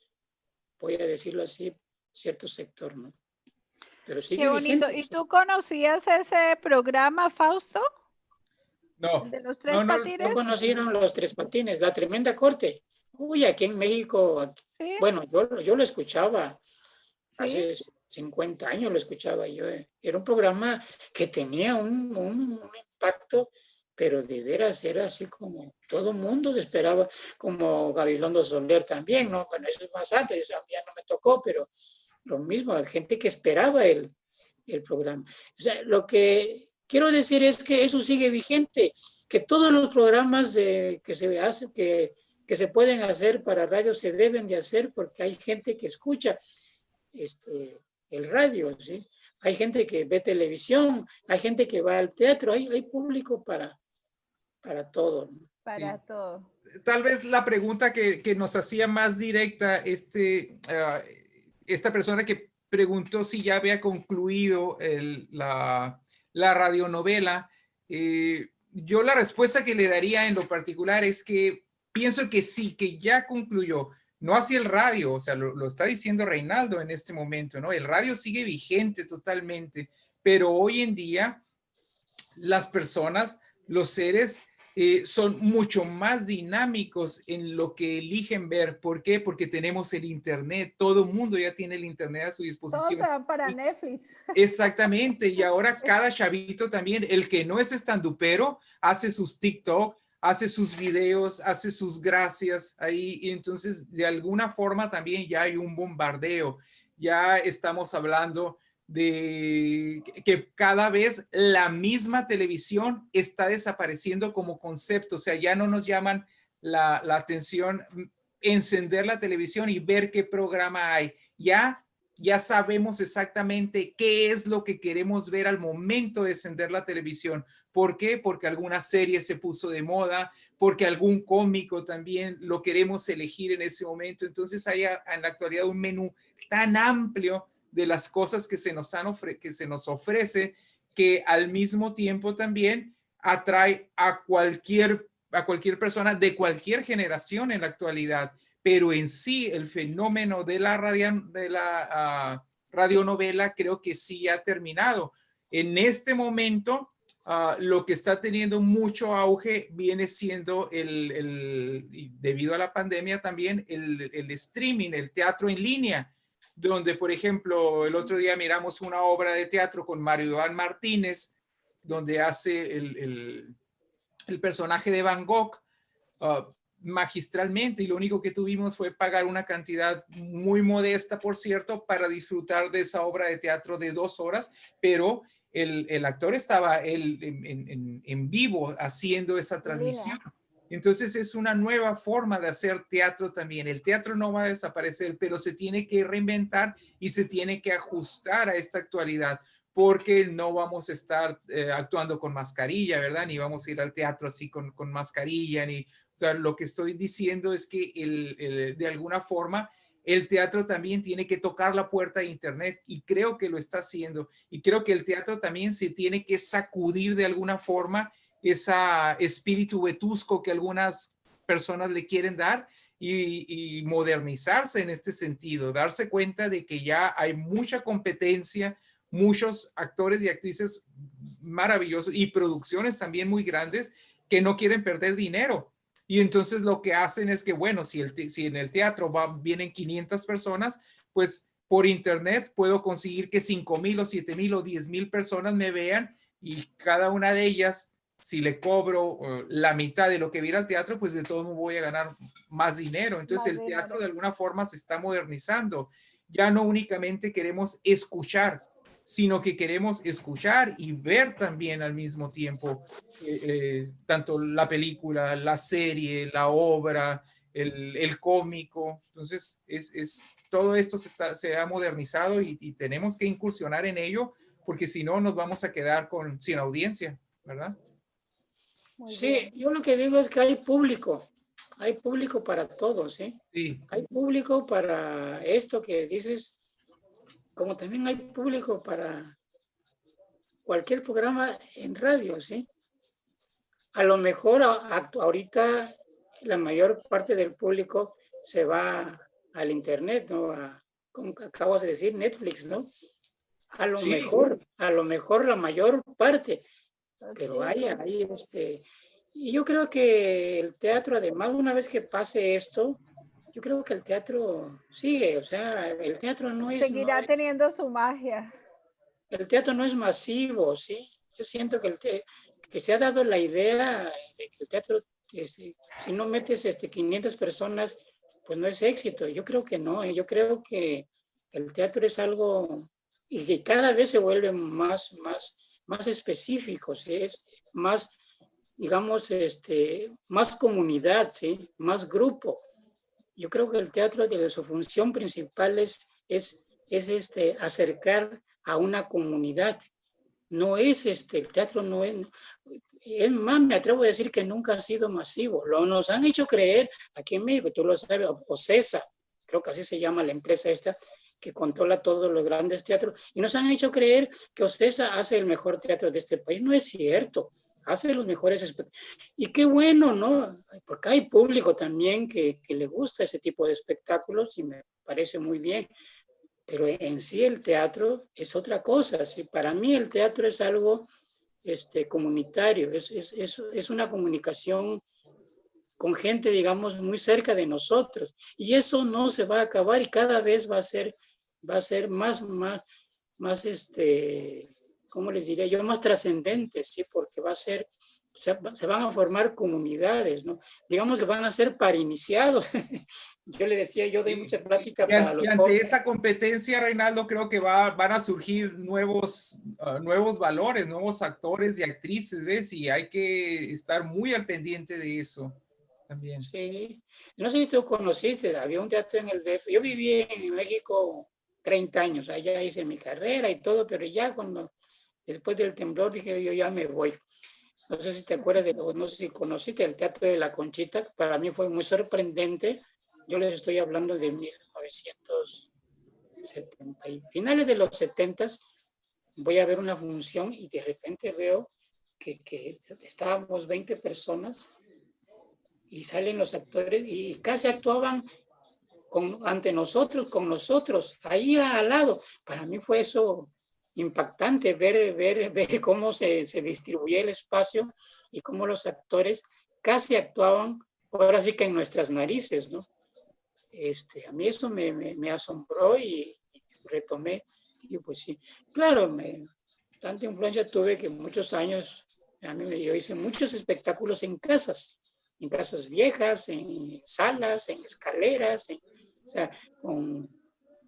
voy a decirlo así, cierto sector, ¿no? Pero sigue Qué bonito. vigente. ¿Y tú conocías ese programa, Fausto? No, ¿El de los no, Tres no, No Patines? conocieron los Tres Patines, La Tremenda Corte. Uy, aquí en México, Sí, bueno, yo lo escuchaba. sí. Hace 50 años lo escuchaba yo. Era un programa que tenía un impacto, pero de veras era así como todo el mundo se esperaba, como Gabilondo Soler también, ¿no? Bueno, eso es más antes, eso ya no me tocó, pero lo mismo, hay gente que esperaba el programa. O sea, lo que quiero decir es que eso sigue vigente, que todos los programas que se hacen, que se pueden hacer para radio se deben de hacer porque hay gente que escucha el radio, ¿sí? Hay gente que ve televisión, hay gente que va al teatro, hay público para todo, ¿no? Para sí. todo. Tal vez la pregunta que nos hacía más directa esta persona que preguntó si ya había concluido la radionovela, yo la respuesta que le daría en lo particular es que pienso que sí, que ya concluyó. No hacia el radio, o sea, lo está diciendo Reinaldo en este momento, ¿no? El radio sigue vigente totalmente, pero hoy en día las personas, los seres, son mucho más dinámicos en lo que eligen ver. ¿Por qué? Porque tenemos el Internet. Todo el mundo ya tiene el Internet a su Todos se disposición. van para Netflix. Exactamente. Y ahora cada chavito también, el que no es estandupero, hace sus TikTok, hace sus videos, hace sus gracias ahí. Y entonces, de alguna forma también ya hay un bombardeo. Ya estamos hablando de que cada vez la misma televisión está desapareciendo como concepto. O sea, ya no nos llaman la atención encender la televisión y ver qué programa hay. Ya sabemos exactamente qué es lo que queremos ver al momento de encender la televisión. ¿Por qué? Porque alguna serie se puso de moda, porque algún cómico también lo queremos elegir en ese momento. Entonces hay en la actualidad un menú tan amplio de las cosas que se nos ofrece, que al mismo tiempo también atrae a cualquier persona de cualquier generación en la actualidad. Pero en sí el fenómeno de la radionovela creo que sí ha terminado. En este momento, lo que está teniendo mucho auge viene siendo debido a la pandemia también, el streaming, el teatro en línea, donde, por ejemplo, el otro día miramos una obra de teatro con Mario Iván Martínez, donde hace el personaje de Van Gogh, magistralmente, y lo único que tuvimos fue pagar una cantidad muy modesta, por cierto, para disfrutar de esa obra de teatro de 2 horas, pero el actor estaba en vivo haciendo esa transmisión. Entonces es una nueva forma de hacer teatro también. El teatro no va a desaparecer, pero se tiene que reinventar y se tiene que ajustar a esta actualidad. porque no vamos a estar actuando con mascarilla, ¿verdad? Ni vamos a ir al teatro así con mascarilla, ni, o sea, lo que estoy diciendo es que de alguna forma el teatro también tiene que tocar la puerta de Internet y creo que lo está haciendo. Y creo que el teatro también se tiene que sacudir de alguna forma ese espíritu vetusco que algunas personas le quieren dar y modernizarse en este sentido, darse cuenta de que ya hay mucha competencia, muchos actores y actrices maravillosos y producciones también muy grandes que no quieren perder dinero. Y entonces lo que hacen es que, bueno, si en el teatro vienen 500 personas, pues por internet puedo conseguir que 5,000 o 7,000 o 10,000 personas me vean y cada una de ellas, si le cobro la mitad de lo que viera al teatro, pues de todo modo voy a ganar más dinero. Entonces el teatro de alguna forma se está modernizando. Ya no únicamente queremos escuchar, sino que queremos escuchar y ver también al mismo tiempo, tanto la película, la serie, la obra, el cómico. Entonces, todo esto se ha modernizado y tenemos que incursionar en ello, porque si no, nos vamos a quedar sin audiencia, ¿verdad? Sí, yo lo que digo es que hay público para todos, ¿sí? Sí. Hay público para esto que dices, como también hay público para cualquier programa en radio, ¿sí? A lo mejor ahorita la mayor parte del público se va al internet, ¿no? Como acabas de decir, Netflix, ¿no? A lo mejor la mayor parte, pero hay y yo creo que el teatro, además, una vez que pase esto, yo creo que el teatro sigue, o sea, el teatro seguirá teniendo su magia. El teatro no es masivo, ¿sí? Yo siento que se ha dado la idea de que el teatro, si no metes 500 personas, pues no es éxito. Yo creo que no, yo creo que el teatro es algo y que cada vez se vuelve más específico, ¿sí? Es más, digamos, más comunidad, ¿sí? Más grupo. Yo creo que el teatro, de su función principal es acercar a una comunidad. No es el teatro no es más, me atrevo a decir que nunca ha sido masivo. Nos han hecho creer aquí en México, tú lo sabes, OCESA, creo que así se llama la empresa esta, que controla todos los grandes teatros, y nos han hecho creer que OCESA hace el mejor teatro de este país. No es cierto, hace los mejores espectáculos. Y qué bueno, ¿no? Porque hay público también que le gusta ese tipo de espectáculos y me parece muy bien. Pero en sí el teatro es otra cosa. ¿Sí? Para mí el teatro es algo comunitario, es una comunicación con gente, digamos, muy cerca de nosotros. Y eso no se va a acabar y cada vez va a ser más, ¿cómo les diría yo? Más trascendente, ¿sí? Porque se van a formar comunidades, ¿no? Digamos que van a ser para iniciados. Yo le decía, yo doy mucha plática para los jóvenes. Ante esa competencia, Reinaldo, creo que van a surgir nuevos valores, nuevos actores y actrices, ¿ves? Y hay que estar muy al pendiente de eso también. Sí. No sé si tú conociste, había un teatro en el DF. Yo viví en México 30 años, allá hice mi carrera y todo, pero ya después del temblor dije, yo ya me voy. No sé si te acuerdas no sé si conociste el Teatro de la Conchita, que para mí fue muy sorprendente. Yo les estoy hablando de 1970, finales de los 70, voy a ver una función y de repente veo que estábamos 20 personas y salen los actores y casi actuaban ante nosotros, con nosotros, ahí al lado. Para mí fue eso impactante, ver cómo se distribuía el espacio y cómo los actores casi actuaban, ahora sí que en nuestras narices, ¿no? A mí eso me asombró y retomé. Y pues sí, claro, tanta influencia tuve que muchos años, yo hice muchos espectáculos en casas viejas, en salas, en escaleras, o sea, con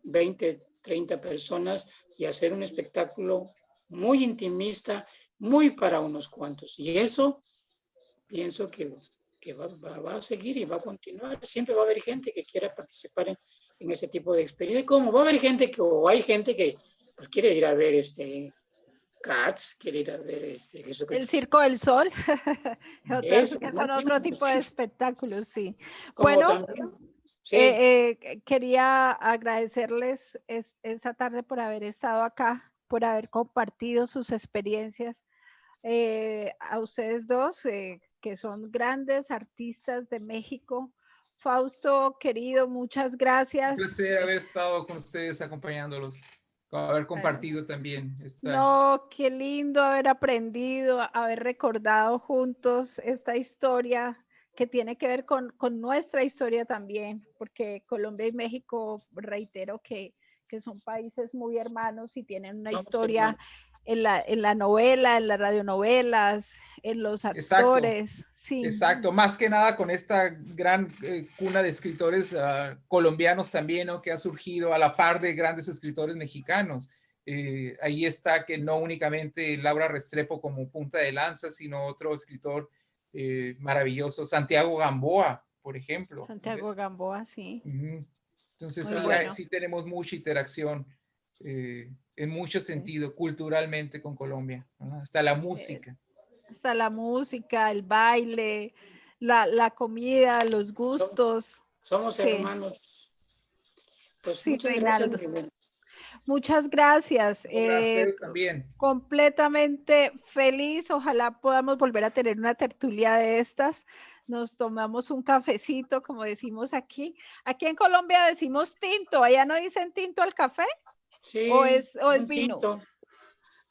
20, 30 personas y hacer un espectáculo muy intimista, muy para unos cuantos. Y eso pienso que va a seguir y va a continuar. Siempre va a haber gente que quiera participar en ese tipo de experiencia. Como va a haber gente hay gente que pues, quiere ir a ver Cats, quiere ir a ver Jesucristo. El Circo del Sol. Eso, Que ¿no? son otro tipo de espectáculos, sí. Como Bueno, también, sí, quería agradecerles esa tarde por haber estado acá, por haber compartido sus experiencias. A ustedes dos, que son grandes artistas de México. Fausto, querido, muchas Un gracias. placer haber estado con ustedes acompañándolos, haber compartido también esta. No, qué lindo haber aprendido, haber recordado juntos esta historia que tiene que ver con nuestra historia también, porque Colombia y México, reitero que son países muy hermanos y tienen una somos historia hermanos. en la novela, en las radionovelas, en los Exacto. actores. Sí. Exacto, más que nada con esta gran cuna de escritores colombianos también, ¿no? Que ha surgido a la par de grandes escritores mexicanos. Ahí está que no únicamente Laura Restrepo como punta de lanza, sino otro escritor maravilloso, Santiago Gamboa, por ejemplo. Santiago ¿Ves? Gamboa, sí. Entonces Muy sí, bueno. sí tenemos mucha interacción en mucho sentido, culturalmente con Colombia, ¿no? Hasta la música. Hasta la música, el baile, la comida, los gustos. Somos Sí. hermanos. Pues Sí, muchas Reinaldo. gracias. Muchas gracias. Ustedes también. Completamente feliz. Ojalá podamos volver a tener una tertulia de estas. Nos tomamos un cafecito, como decimos aquí. Aquí en Colombia decimos tinto. ¿Allá no dicen tinto al café? Sí, ¿O es un vino? tinto.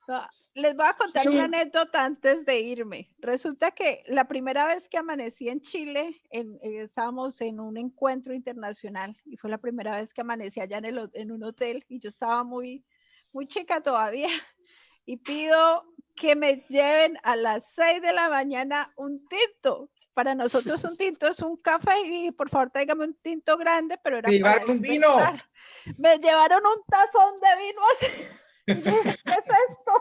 No, les voy a contar Sí. una anécdota antes de irme. Resulta que la primera vez que amanecí en Chile, estábamos en un encuentro internacional y fue la primera vez que amanecí allá en un hotel y yo estaba muy, muy chica todavía y pido que me lleven a las 6 de la mañana un tinto. Para nosotros un tinto es un café y por favor tráigame un tinto grande, pero era ¡Me para llevaron un vino! despertar. Me llevaron un tazón de vino así. Y yo dije, ¿qué es esto?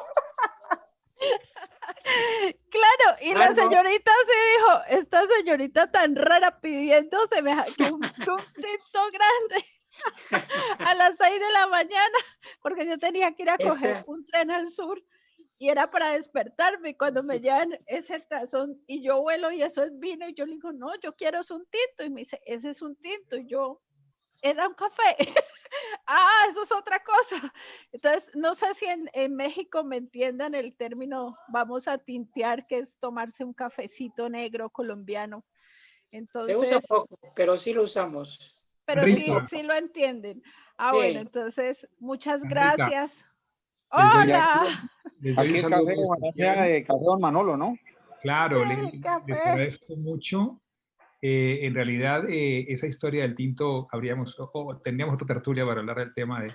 Claro, y la señorita se dijo, esta señorita tan rara pidiéndose que un tinto grande a las 6 de la mañana, porque yo tenía que ir a coger un tren al sur y era para despertarme. Y cuando me llevan ese tazón y yo vuelo y eso es vino, y yo le digo, no, yo quiero es un tinto. Y me dice, ese es un tinto. Y yo, era un café. Ah, eso es otra cosa. Entonces, no sé si en México me entiendan el término vamos a tintear, que es tomarse un cafecito negro colombiano. Entonces, se usa poco, pero sí lo usamos. pero sí lo entienden. Ah, sí. Bueno, entonces, muchas gracias. ¡Hola! Les doy aquí un el saludo café especial. de Café Don Manolo, ¿no? Claro, Sí, les agradezco mucho. En realidad, esa historia del tinto, tendríamos otra tertulia para hablar del tema de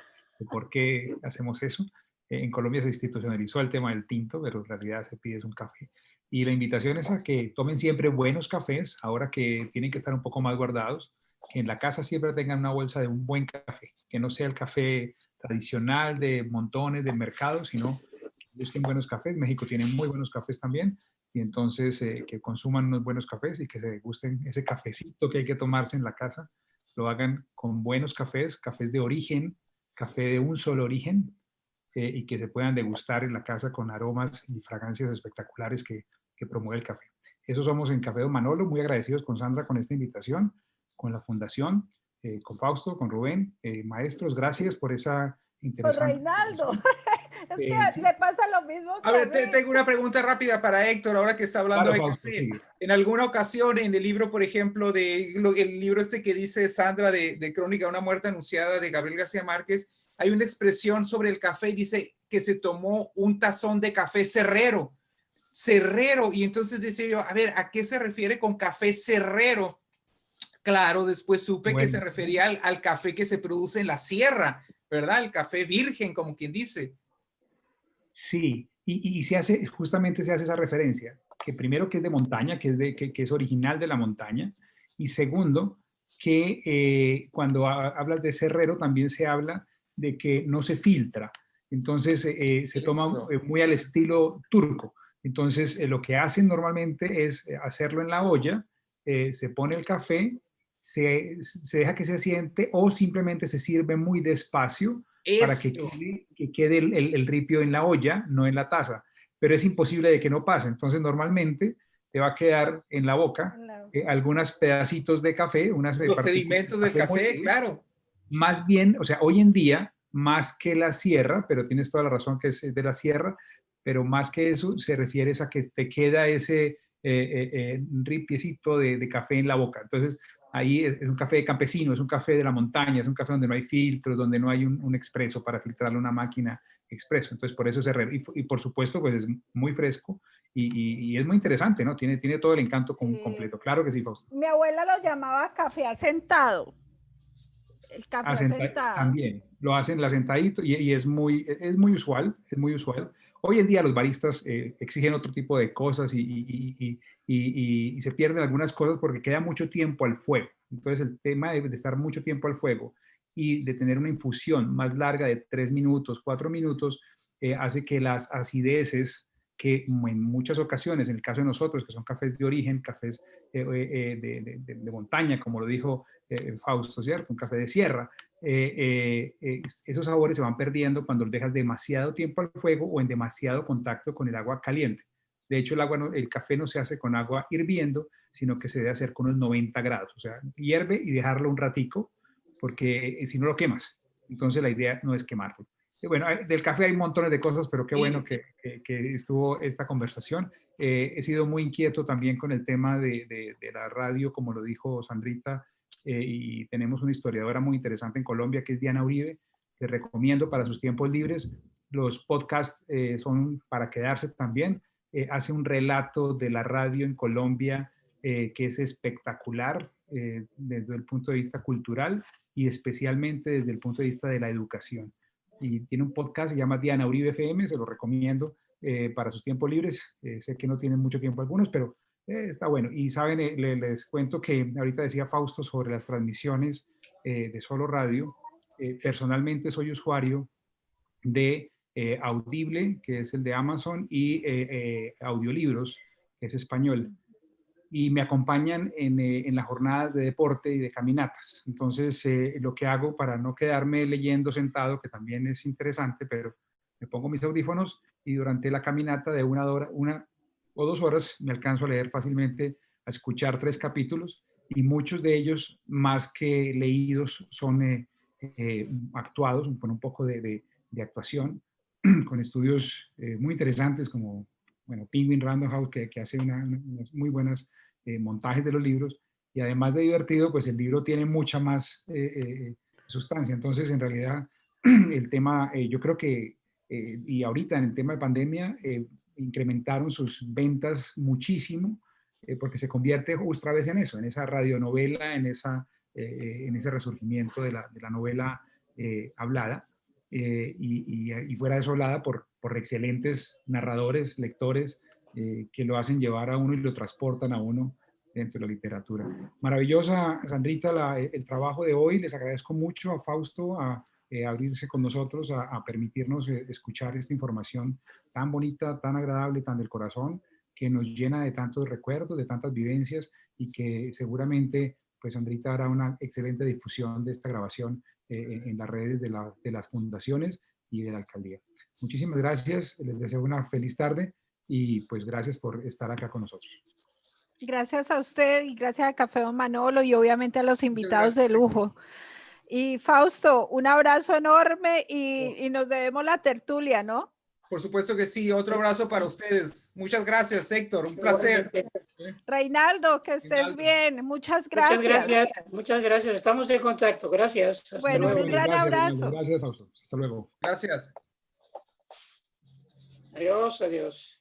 por qué hacemos eso. En Colombia se institucionalizó el tema del tinto, pero en realidad se pide un café. Y la invitación es a que tomen siempre buenos cafés, ahora que tienen que estar un poco más guardados, que en la casa siempre tengan una bolsa de un buen café, que no sea el café tradicional de montones del mercado, sino que busquen buenos cafés. México tiene muy buenos cafés también. Y entonces que consuman unos buenos cafés y que se gusten ese cafecito que hay que tomarse en la casa, lo hagan con buenos cafés, cafés de origen, café de un solo origen, y que se puedan degustar en la casa con aromas y fragancias espectaculares que promueve el café. Eso somos en Café Don Manolo, muy agradecidos con Sandra con esta invitación, con la fundación, con Fausto, con Rubén. Maestros, gracias por esa interesante... Con Reinaldo. Es que sí. le pasa lo mismo que a ver, tengo una pregunta rápida para Héctor, ahora que está hablando de Fausto, café. sí. En alguna ocasión, en el libro, por ejemplo, el libro este que dice Sandra de Crónica de una muerte anunciada de Gabriel García Márquez, hay una expresión sobre el café, dice que se tomó un tazón de café cerrero, y entonces decía yo, a ver, ¿a qué se refiere con café cerrero? Claro, después supe que se refería al café que se produce en la sierra, ¿verdad? El café virgen, como quien dice. Sí, y justamente se hace esa referencia, que primero que es de montaña, que es original de la montaña, y segundo, que cuando hablas de cerrero también se habla de que no se filtra, entonces se toma muy al estilo turco. Entonces lo que hacen normalmente es hacerlo en la olla, se pone el café, se deja que se asiente o simplemente se sirve muy despacio. para Eso. que quede el ripio en la olla, no en la taza. Pero es imposible de que no pase. Entonces, normalmente te va a quedar en la boca algunos pedacitos de café, unas Los partículas sedimentos del café, molido. claro. Más bien, o sea, hoy en día, más que la sierra, pero tienes toda la razón que es de la sierra, pero más que eso se refiere a que te queda ese ripiecito de café en la boca. Entonces, ahí es un café campesino, es un café de la montaña, es un café donde no hay filtros, donde no hay un expreso para filtrarle una máquina expreso. Entonces, por eso y por supuesto, pues es muy fresco y es muy interesante, ¿no? Tiene todo el encanto completo. Claro que sí, Fausto. Mi abuela lo llamaba café asentado. El café asentado. También lo hacen la sentadito y es muy usual, es muy usual. Hoy en día los baristas exigen otro tipo de cosas y se pierden algunas cosas porque queda mucho tiempo al fuego. Entonces el tema de estar mucho tiempo al fuego y de tener una infusión más larga de 3 minutos, 4 minutos, hace que las acideces que en muchas ocasiones, en el caso de nosotros, que son cafés de origen, cafés de montaña, como lo dijo Fausto, ¿cierto? Un café de sierra. Esos sabores se van perdiendo cuando los dejas demasiado tiempo al fuego o en demasiado contacto con el agua caliente. De hecho, el café no se hace con agua hirviendo, sino que se debe hacer con unos 90 grados. O sea, hierve y dejarlo un ratico, porque si no lo quemas. Entonces la idea no es quemarlo. Bueno, del café hay montones de cosas, pero qué bueno que estuvo esta conversación. He sido muy inquieto también con el tema de la radio, como lo dijo Sandrita, y tenemos una historiadora muy interesante en Colombia, que es Diana Uribe, que recomiendo para sus tiempos libres. Los podcasts son para quedarse también. Hace un relato de la radio en Colombia que es espectacular desde el punto de vista cultural y especialmente desde el punto de vista de la educación. Y tiene un podcast, se llama Diana Uribe FM, se lo recomiendo para sus tiempos libres. Sé que no tienen mucho tiempo algunos, pero está bueno. Y saben, les cuento que ahorita decía Fausto sobre las transmisiones de Solo Radio. Personalmente soy usuario de Audible, que es el de Amazon, y Audiolibros, que es español. Y me acompañan en las jornadas de deporte y de caminatas. Entonces, lo que hago para no quedarme leyendo sentado, que también es interesante, pero me pongo mis audífonos y durante la caminata de una o 2 horas me alcanzo a leer fácilmente, a escuchar 3 capítulos y muchos de ellos, más que leídos, son actuados, con un poco de actuación, con estudios muy interesantes como, bueno, Penguin Random House, que hace unas muy buenas montajes de los libros, y además de divertido, pues el libro tiene mucha más sustancia. Entonces, en realidad, el tema, yo creo que, y ahorita en el tema de pandemia, incrementaron sus ventas muchísimo, porque se convierte otra vez en eso, en esa radionovela, en ese resurgimiento de la novela hablada, y fuera de eso hablada por excelentes narradores, lectores, que lo hacen llevar a uno y lo transportan a uno dentro de la literatura. Maravillosa, Sandrita, el trabajo de hoy. Les agradezco mucho a Fausto a abrirse con nosotros, a permitirnos escuchar esta información tan bonita, tan agradable, tan del corazón, que nos llena de tantos recuerdos, de tantas vivencias y que seguramente, pues, Sandrita hará una excelente difusión de esta grabación en las redes de las fundaciones y de la alcaldía. Muchísimas gracias, les deseo una feliz tarde y pues gracias por estar acá con nosotros. Gracias a usted y gracias a Café Don Manolo y obviamente a los invitados de lujo. Y Fausto, un abrazo enorme y nos debemos la tertulia, ¿no? Por supuesto que sí. Otro abrazo para ustedes. Muchas gracias, Héctor. Un placer. Reinaldo, que estés bien. Muchas gracias. Muchas gracias. Estamos en contacto. Gracias. Hasta luego. Un gran abrazo. Gracias, Fausto. Hasta luego. Gracias. Adiós. Adiós.